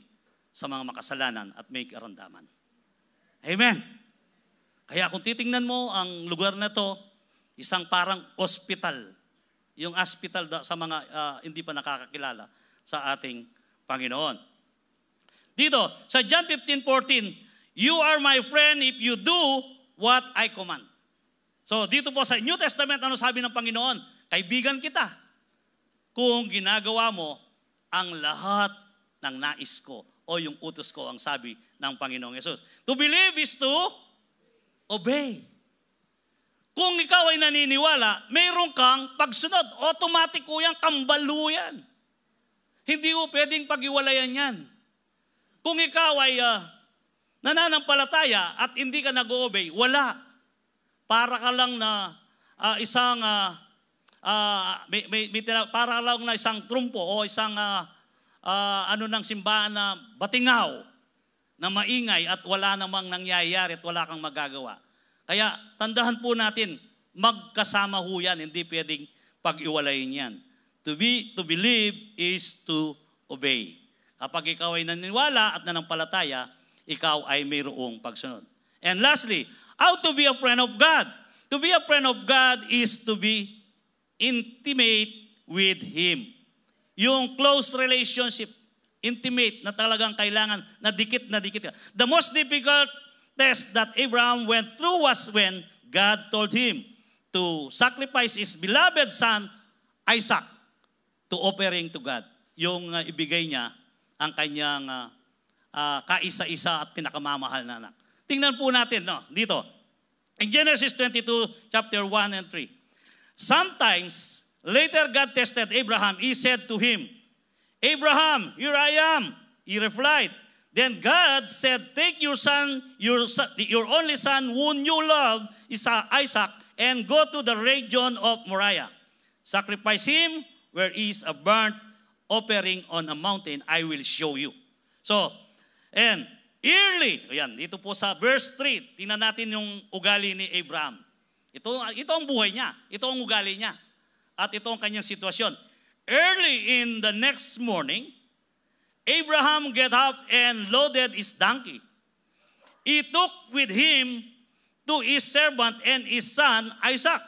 sa mga makasalanan at may karamdaman. Amen. Kaya kung titingnan mo ang lugar na to, isang parang hospital. Yung hospital sa mga hindi pa nakakakilala sa ating Panginoon. Dito, sa John 15:14, you are my friend if you do what I command. So dito po sa New Testament, ano sabi ng Panginoon? Kaibigan kita kung ginagawa mo ang lahat ng nais ko o yung utos ko, ang sabi ng Panginoong Yesus. To believe is to obey. Kung ikaw ay naniniwala, mayroon kang pagsunod. Automatic ko yan, kambalo yan. Hindi mo pwedeng pag-iwalayan yan. Kung ikaw ay nananampalataya at hindi ka nag-obey, wala. Para ka lang na para lang na isang trumpo o isang ng simbahan na batingaw na maingay at wala namang nangyayari at wala kang magagawa. Kaya tandahan po natin, magkasama ho yan, hindi pwedeng pag-iwalayin yan. To believe is to obey. Kapag ikaw ay naniniwala at nanampalataya, ikaw ay mayroong pagsunod. And lastly, how to be a friend of God? To be a friend of God is to be intimate with Him. Yung close relationship, intimate na talagang kailangan na dikit na dikit. The most difficult test that Abraham went through was when God told him to sacrifice his beloved son, Isaac, to offering to God. Yung ibigay niya ang kanyang kaisa-isa at pinakamamahal na anak. Tingnan po natin dito. In Genesis 22, chapter 1 and 3. Sometimes, later God tested Abraham. He said to him, Abraham, here I am. He replied. Then God said, take your son, your only son, whom you love, Isaac, and go to the region of Moriah. Sacrifice him where is a burnt offering on a mountain, I will show you. So, and early, ayan, dito po sa verse 3, tingnan natin yung ugali ni Abraham. Ito ang buhay niya, ito ang ugali niya, at ito ang kanyang sitwasyon. Early in the next morning, Abraham get up and loaded his donkey. He took with him to his servant and his son Isaac.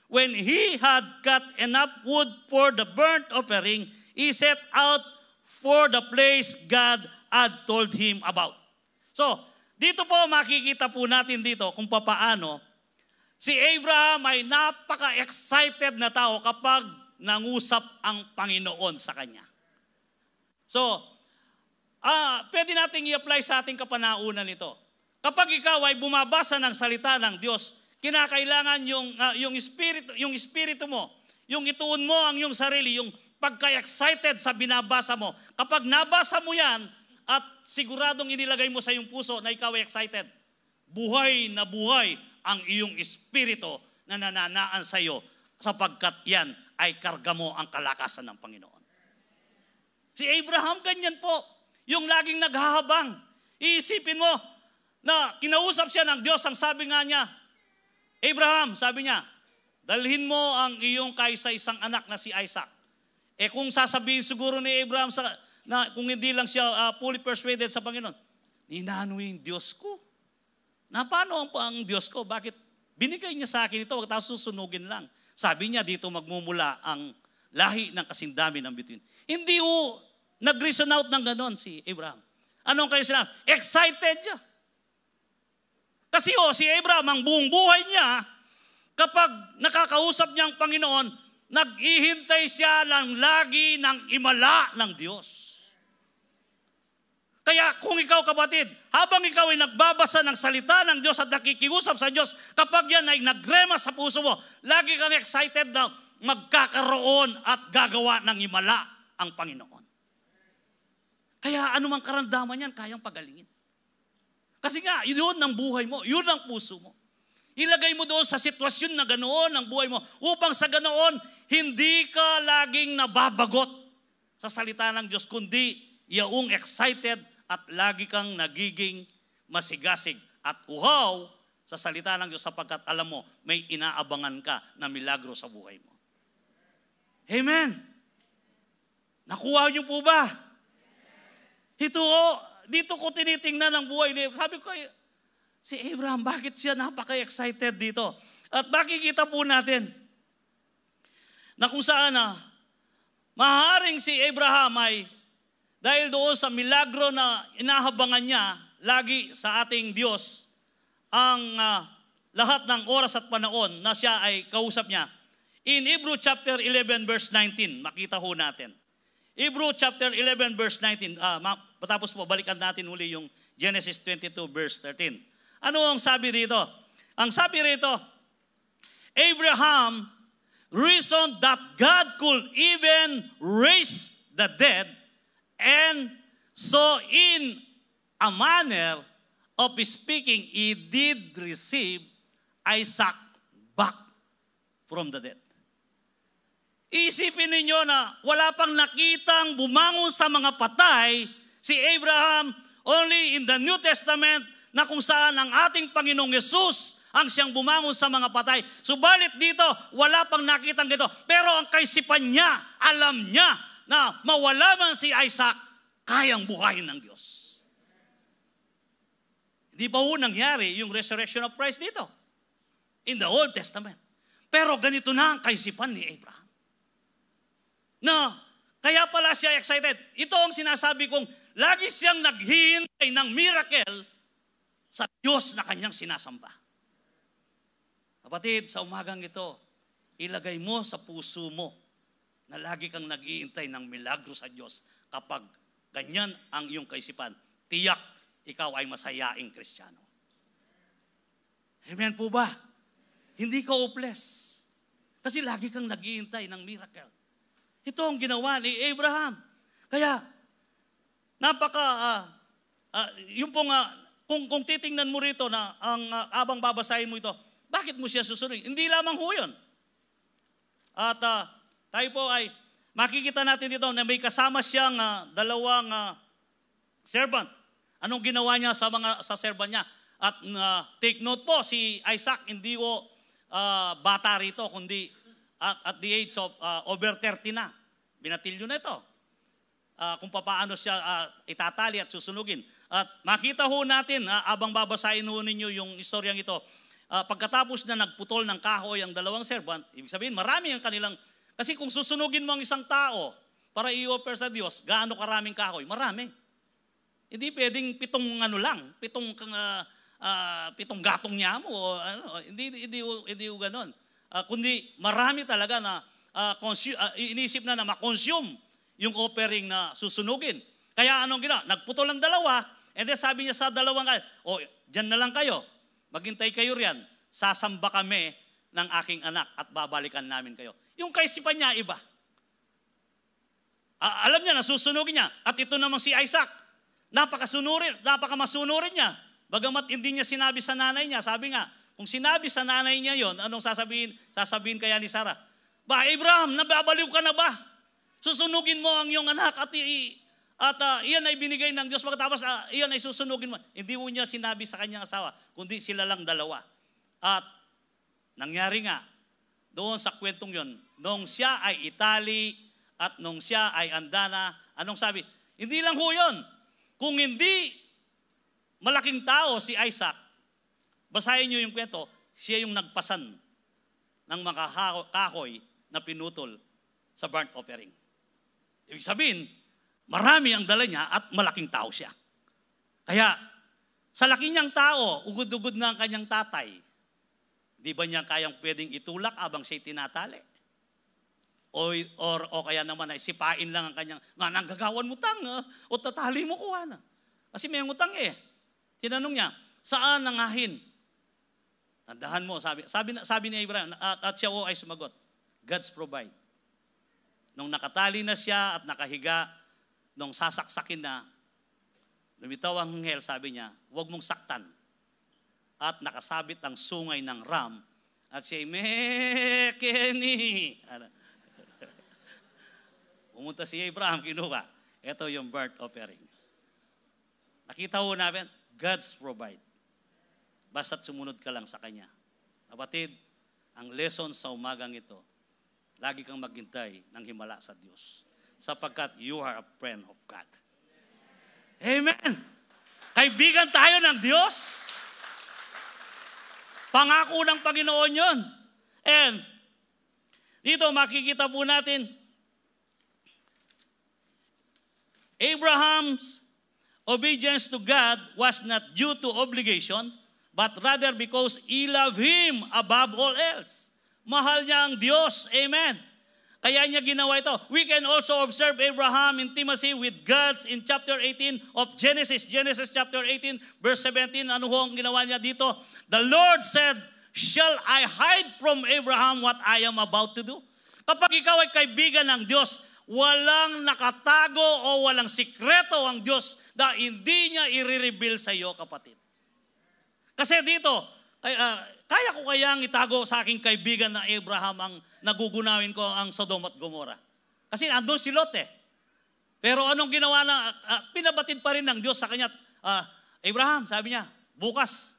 When he had cut enough wood for the burnt offering, he set out for the place God had told him about. So, dito po makikita po natin dito kung papaano si Abraham ay napaka-excited na tao kapag nangusap ang Panginoon sa kanya. So, pwede nating i-apply sa ating kapanaunan nito. Kapag ikaw ay bumabasa ng salita ng Diyos, kinakailangan yung espiritu mo, yung ituon mo ang iyong sarili, yung pagka-excited sa binabasa mo. Kapag nabasa mo yan at siguradong inilagay mo sa iyong puso na ikaw ay excited, buhay na buhay ang iyong espiritu na nananaan sa iyo sapagkat yan ay karga mo ang kalakasan ng Panginoon. Si Abraham ganyan po, yung laging naghahabang. Iisipin mo na kinausap siya ng Diyos, ang sabi nga niya, Abraham, sabi niya, dalhin mo ang iyong kaisa-isang anak na si Isaac. Kung sasabihin siguro ni Abraham na kung hindi lang siya fully persuaded sa Panginoon, ninano yung Diyos ko. Na paano ang Diyos ko? Bakit binigay niya sa akin ito? Huwag tayo susunugin lang. Sabi niya dito magmumula ang lahi ng kasindami ng bituin. Hindi nag-reason out ng ganon si Abraham. Anong kayo sinabi? Excited siya. Kasi si Abraham, ang buong buhay niya, kapag nakakausap niya ang Panginoon, nag-ihintay siya lang lagi ng imala ng Diyos. Kaya kung ikaw kapatid, habang ikaw ay nagbabasa ng salita ng Diyos at nakikiusap sa Diyos, kapag yan ay nagrema sa puso mo, lagi kang excited na magkakaroon at gagawa ng himala ang Panginoon. Kaya anumang karamdaman yan, kayang pagalingin. Kasi nga, yun ang buhay mo, yun ang puso mo. Ilagay mo doon sa sitwasyon na ganoon ang buhay mo, upang sa ganoon, hindi ka laging nababagot sa salita ng Diyos, kundi yaong excited at lagi kang nagiging masigasig at uhaw sa salita ng Diyos sapagkat alam mo, may inaabangan ka na milagro sa buhay mo. Amen. Nakuha niyo po ba? Ito dito ko tinitingnan ang buhay niya. Si Abraham, bakit siya napaka-excited dito? At makikita po natin na kung saan maaaring si Abraham ay dahil doon sa milagro na inahabangan niya, lagi sa ating Diyos, ang lahat ng oras at panahon na siya ay kausap niya. In Hebrew chapter 11 verse 19, makita ho natin. Hebrew chapter 11 verse 19, patapos po balikan natin uli yung Genesis 22 verse 13. Ano ang sabi dito? Ang sabi rito, Abraham reasoned that God could even raise the dead, and so in a manner of speaking, he did receive Isaac back from the dead. Isipin ninyo na wala pang nakitang bumangon sa mga patay si Abraham, only in the New Testament na kung saan ang ating Panginoong Yesus ang siyang bumangon sa mga patay. Subalit dito, wala pang nakitang gito. Pero ang kaisipan niya, alam niya na mawala man si Isaac, kayang buhayin ng Diyos. Hindi pa ho nangyari yung resurrection of Christ dito in the Old Testament. Pero ganito na ang kaisipan ni Abraham. Na kaya pala siya excited. Ito ang sinasabi kong lagi siyang naghihintay ng miracle sa Diyos na kanyang sinasamba. Kapatid, sa umagang ito, ilagay mo sa puso mo na lagi kang naghihintay ng milagro sa Diyos. Kapag ganyan ang iyong kaisipan, tiyak ikaw ay masayaing Kristiyano. Amen po ba? Hindi ka hopeless. Kasi lagi kang naghihintay ng miracle. Ito ang ginawa ni Abraham. Kaya, yung pong, kung titingnan mo rito na abang babasahin mo ito, bakit mo siya susunod? Hindi lamang ho yun. At tayo po ay makikita natin dito na may kasama siyang dalawang servant. Anong ginawa niya sa servant niya? At take note po, si Isaac hindi ko bata rito, kundi at the age of over 30 na. Binatilyo na ito. Kung paano siya itatali at susunugin. At makita ho natin, abang babasahin ho ninyo yung istoryang ito, pagkatapos na nagputol ng kahoy ang dalawang servant, ibig sabihin marami ang kanilang, kasi kung susunugin mo ang isang tao para i-offer sa Diyos, gaano karaming kahoy? Marami. Hindi pwedeng pitong gatong niya mo. Hindi ganon. Kundi marami talaga na inisip na ma-consume yung offering na susunugin. Kaya anong ginawa? Nagputol ang dalawa, and then sabi niya sa dalawang, dyan na lang kayo. Maghintay kayo riyan. Sasamba kami ng aking anak at babalikan namin kayo. Yung kaisipan niya, iba. Alam niya na susunugin niya. At ito naman si Isaac. Napakamasunurin niya. Bagamat hindi niya sinabi sa nanay niya. Sabi nga, kung sinabi sa nanay niya yon, anong sasabihin? Sasabihin kaya ni Sarah, Abraham, nababaliw ka na ba? Susunugin mo ang iyong anak at iyan ay binigay ng Diyos. Pagkatapos, iyan ay susunugin mo. Hindi mo niya sinabi sa kanyang asawa, kundi sila lang dalawa. At nangyari nga, doon sa kwentong yon, nung siya ay Itali at nung siya ay Andana, anong sabi? Hindi lang ho yun. Kung hindi malaking tao si Isaac, basahin niyo yung kwento, siya yung nagpasan ng mga kahoy na pinutol sa burnt offering. Ibig sabihin, marami ang dala niya at malaking tao siya. Kaya, sa laki niyang tao, ugod-ugod na ang kanyang tatay, di ba niya kayang pwedeng itulak abang siya'y tinatali? O kaya naman ay sipain lang ang kanyang, nanggagawan mo tang, o tatali mo kuha na. Kasi may utang Tinanong niya, saan nangahin? Tandahan mo, sabi ni Abraham, at siya ay sumagot, God's provide. Nung nakatali na siya at nakahiga, nung sasaksakin na, lumitaw ang anghel, sabi niya, huwag mong saktan. At nakasabit ang sungay ng ram, at siya Mekeni. Pumunta si Abraham, kinuha. Ito yung burnt offering. Nakita ho namin, God's provide. Basta't sumunod ka lang sa Kanya. Kapatid, ang lesson sa umagang ito, lagi kang maghintay ng himala sa Diyos. Sapagkat you are a friend of God. Amen! Kaibigan tayo ng Diyos. Pangako ng Panginoon yun. And dito makikita po natin, Abraham's obedience to God was not due to obligation, but rather because he loved Him above all else. Mahal niya ang Diyos. Amen. Kaya niya ginawa ito. We can also observe Abraham intimacy with God in chapter 18 of Genesis. Genesis chapter 18, verse 17. Ano ho ang ginawa niya dito? The Lord said, "Shall I hide from Abraham what I am about to do?" Kapag ikaw ay kaibigan ng Diyos, walang nakatago o walang sikreto ang Diyos na hindi niya i-reveal sa iyo, kapatid. Kasi dito, kaya ko kayang itago sa aking kaibigan na Abraham ang nagugunawin ko ang Sodom at Gomora. Kasi andun si Lot eh. Pero anong ginawa na, pinabatid pa rin ng Diyos sa kanya. Abraham, sabi niya, bukas,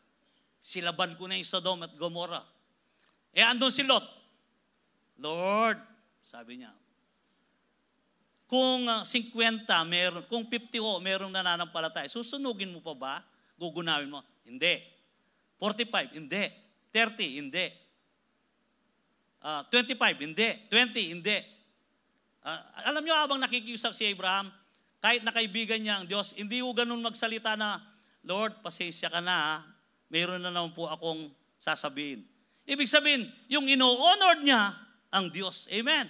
silaban ko na yung Sodom at Gomora. Andun si Lot. Lord, sabi niya, kung 50 meron, kung 50 merong nananampalataya, susunugin mo pa ba? Gugunawin mo? Hindi. 45, hindi. 30, hindi. 25, hindi. 20, hindi. Alam niyo, habang nakikiusap si Abraham, kahit na kaibigan niya ang Diyos, hindi ko ganun magsalita na, Lord, pasensya ka na, mayroon na naman po akong sasabihin. Ibig sabihin, yung ino-honor niya ang Diyos. Amen.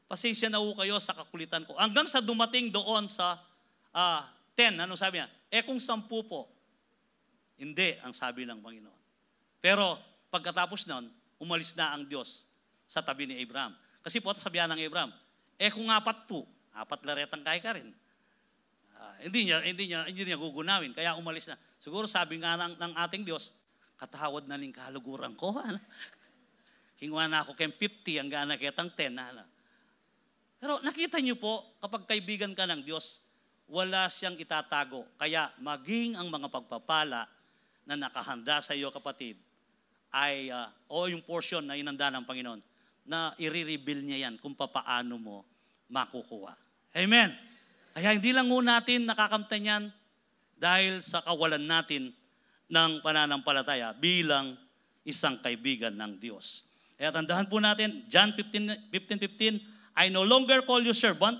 Pasensya na po kayo sa kakulitan ko. Hanggang sa dumating doon sa 10, ano sabi niya? Kung 10 po, hindi ang sabi ng Panginoon. Pero pagkatapos nun, umalis na ang Diyos sa tabi ni Abraham. Kasi po, sabihan ng Abraham, kung 4 po, 4 laretang kaya ka rin. Hindi niya gugunawin, kaya umalis na. Siguro sabi nga ng ating Diyos, katawad na ning kahaluguran ko. Kingwa na ako kay 50, ang gana kitang 10. Pero nakita niyo po, kapag kaibigan ka ng Diyos, wala siyang itatago. Kaya maging ang mga pagpapala na nakahanda sa iyo, kapatid, ay, yung portion na inanda ng Panginoon, na i-reveal niya yan kung papaano mo makukuha. Amen. Kaya hindi lang natin nakakamtan yan dahil sa kawalan natin ng pananampalataya bilang isang kaibigan ng Diyos. Kaya tandaan po natin, John 15:15, I no longer call you servant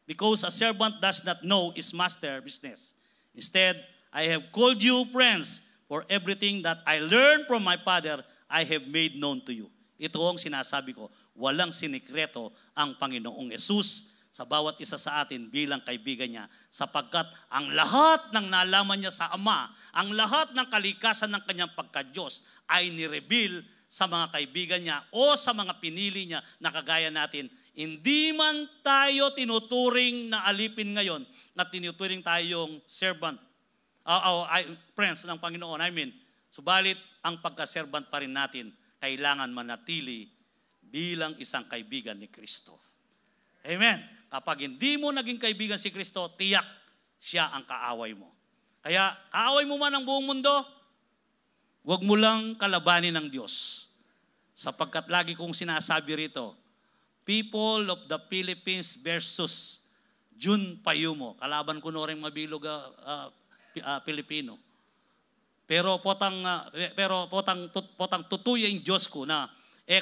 because a servant does not know his master business. Instead, I have called you friends, for everything that I learned from my Father, I have made known to you. Ito ang sinasabi ko, walang sinikreto ang Panginoong Yesus sa bawat isa sa atin bilang kaibigan niya, sapagkat ang lahat ng nalaman niya sa Ama, ang lahat ng kalikasan ng kanyang pagka-Diyos ay nireveal sa mga kaibigan niya o sa mga pinili niya na kagaya natin. Hindi man tayo tinuturing na alipin ngayon, na tinuturing tayong servant, friends ng Panginoon, subalit ang pagka-servant pa rin natin, kailangan manatili bilang isang kaibigan ni Kristo. Amen. Kapag hindi mo naging kaibigan si Kristo, tiyak siya ang kaaway mo. Kaya, kaaway mo man ang buong mundo, huwag mo lang kalabanin ng Diyos. Sapagkat lagi kong sinasabi rito, people of the Philippines versus Jun Payumo. Kalaban ko no rin mabilog Pilipino. Pero potang tutuya yung Diyos ko na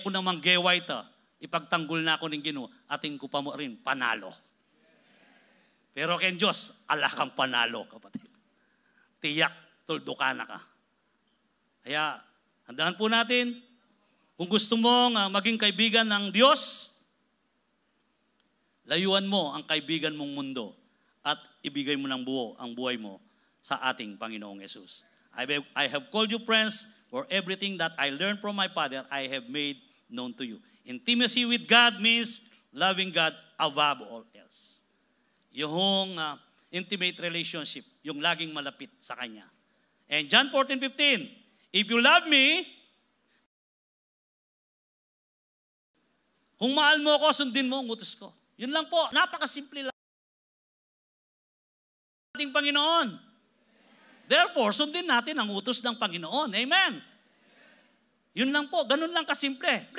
kung namang geway ta, ipagtanggol na ako ng Ginoo, ating ko pa mo rin panalo. Pero kay Diyos, ala kang panalo, kapatid. Tiyak, tuldukan na ka. Kaya, handaan po natin, kung gusto mong maging kaibigan ng Diyos, layuan mo ang kaibigan mong mundo at ibigay mo ng buo ang buhay mo sa ating Panginoong Yesus. I have called you friends, for everything that I learned from my Father, I have made known to you. Intimacy with God means loving God above all else. Yung intimate relationship, yung laging malapit sa Kanya. And John 14:15, if you love me, kung mahal mo ako, sundin mo ang utos ko. Yun lang po, napakasimple lang. Ating Panginoon. Therefore, sundin natin ang utos ng Panginoon. Amen. Yun lang po, ganun lang kasimple.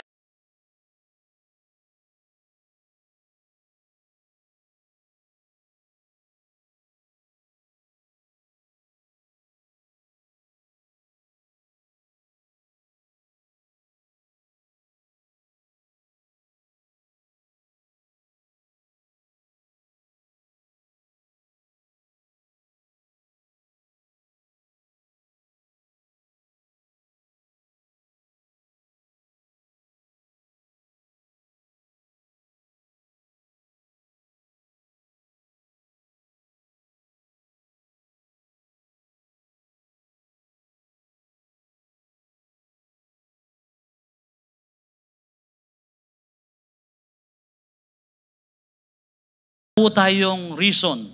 po tayong reason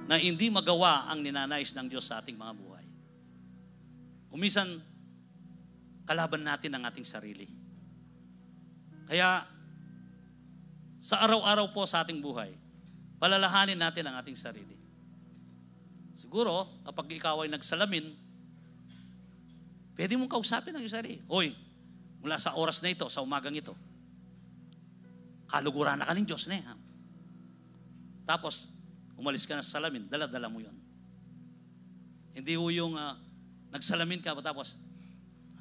na hindi magawa ang ninanais ng Diyos sa ating mga buhay. Kumisan, kalaban natin ang ating sarili. Kaya, sa araw-araw po sa ating buhay, palalahanin natin ang ating sarili. Siguro, kapag ikaw ay nagsalamin, pwede mong kausapin ang iyong sarili. Hoy, mula sa oras na ito, sa umagang ito, kaluguran na ka ng Diyos na eh. Tapos, umalis ka na sa salamin, dala-dala mo yun. Hindi ho yung nagsalamin ka, tapos,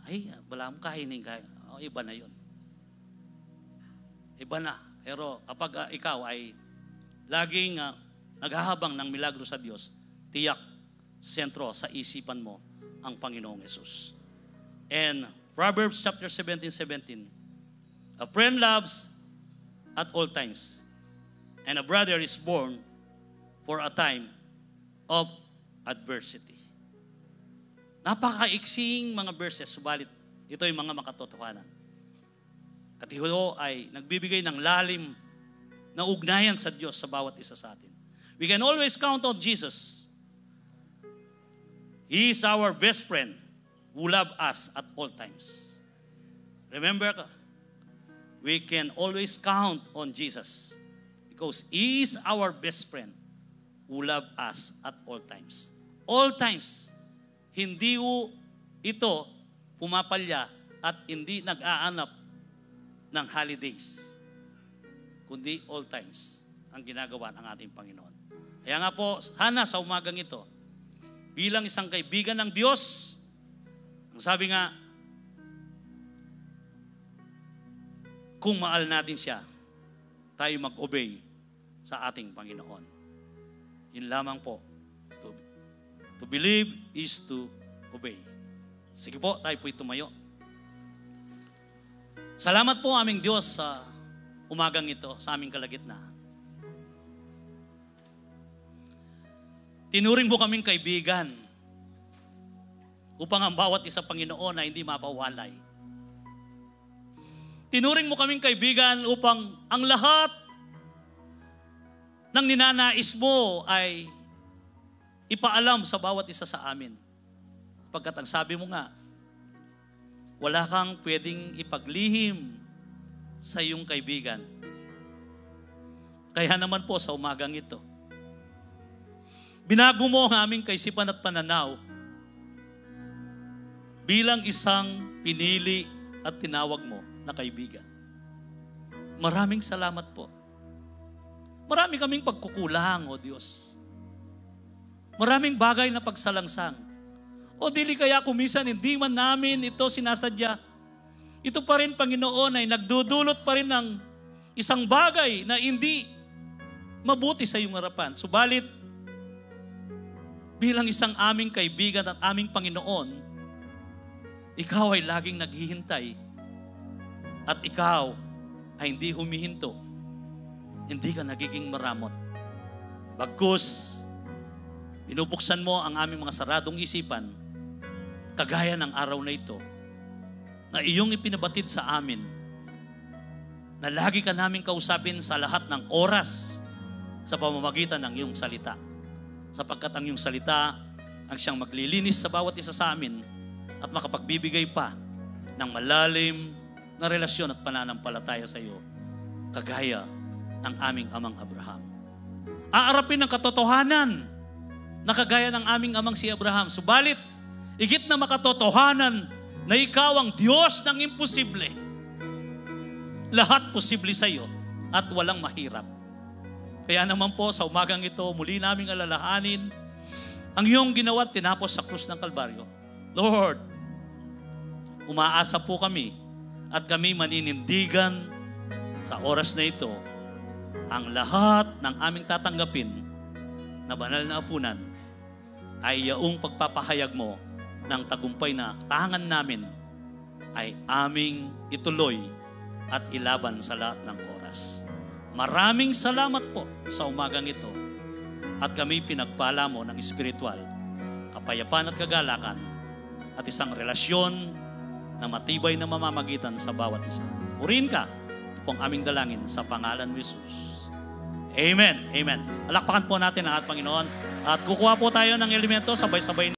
ay, wala mong kahining ka. Oh, iba na yun. Iba na. Pero kapag ikaw ay laging naghahabang ng milagro sa Diyos, tiyak, sentro sa isipan mo ang Panginoong Yesus. And Proverbs chapter 17:17, a friend loves at all times, and a brother is born for a time of adversity. Napakaiksing mga verses, subalit ito ay mga makatotohanan. At ito ay nagbibigay ng lalim na ugnayan sa Diyos sa bawat isa sa atin. We can always count on Jesus. He is our best friend who loves us at all times. Remember, we can always count on Jesus because He is our best friend who loves us at all times. All times. Hindi ito pumapalya at hindi nag-aanap ng holidays, kundi all times ang ginagawa ng ating Panginoon. Kaya nga po, sana sa umagang ito, bilang isang kaibigan ng Diyos, ang sabi nga, kung mahal natin siya, tayo mag-obey sa ating Panginoon. Yun lamang po. To believe is to obey. Sige po, tayo po'y tumayo. Salamat po aming Diyos sa umagang ito, sa aming kalagitnaan. Tinuring mo kaming kaibigan upang ang bawat isa, Panginoon, ay hindi mapawalay. Tinuring mo kaming kaibigan upang ang lahat ng ninanais mo ay ipaalam sa bawat isa sa amin. Pagkat ang sabi mo nga, wala kang pwedeng ipaglihim sa iyong kaibigan. Kaya naman po sa umagang ito, binago mo ang aming kaisipan at pananaw bilang isang pinili at tinawag mo na kaibigan. Maraming salamat po. Marami kaming pagkukulang, O Diyos. Maraming bagay na pagsalangsang. O dili kaya kumisan, hindi man namin ito sinasadya. Ito pa rin, Panginoon, ay nagdudulot pa rin ng isang bagay na hindi mabuti sa iyong harapan. Subalit, bilang isang aming kaibigan at aming Panginoon, ikaw ay laging naghihintay at ikaw ay hindi humihinto. Hindi ka nagiging maramot. Bagkus, binubuksan mo ang aming mga saradong isipan, kagaya ng araw na ito, na iyong ipinabatid sa amin, na lagi ka namin kausapin sa lahat ng oras sa pamamagitan ng iyong salita. Sapagkat ang iyong salita ang siyang maglilinis sa bawat isa sa amin at makapagbibigay pa ng malalim na relasyon at pananampalataya sa iyo, kagaya ng aming amang Abraham. Aarapin ng katotohanan na kagaya ng aming amang si Abraham. Subalit, higit na makatotohanan na ikaw ang Diyos ng imposible. Lahat posible sa iyo at walang mahirap. Kaya naman po sa umagang ito, muli naming alalahanin ang iyong ginawa at tinapos sa krus ng Kalbaryo. Lord, umaasa po kami at kami maninindigan sa oras na ito ang lahat ng aming tatanggapin na banal na apunan ay yaong pagpapahayag mo ng tagumpay na tangan namin ay aming ituloy at ilaban sa lahat ng oras. Maraming salamat po sa umagang ito at kami pinagpala mo ng espiritual, kapayapaan at kagalakan at isang relasyon na matibay na mamamagitan sa bawat isa. Purihin ka, ito pong aming dalangin sa pangalan ni Jesus. Amen. Amen. Alakpakan po natin ang ating Panginoon. At kukuha po tayo ng elemento, sabay-sabay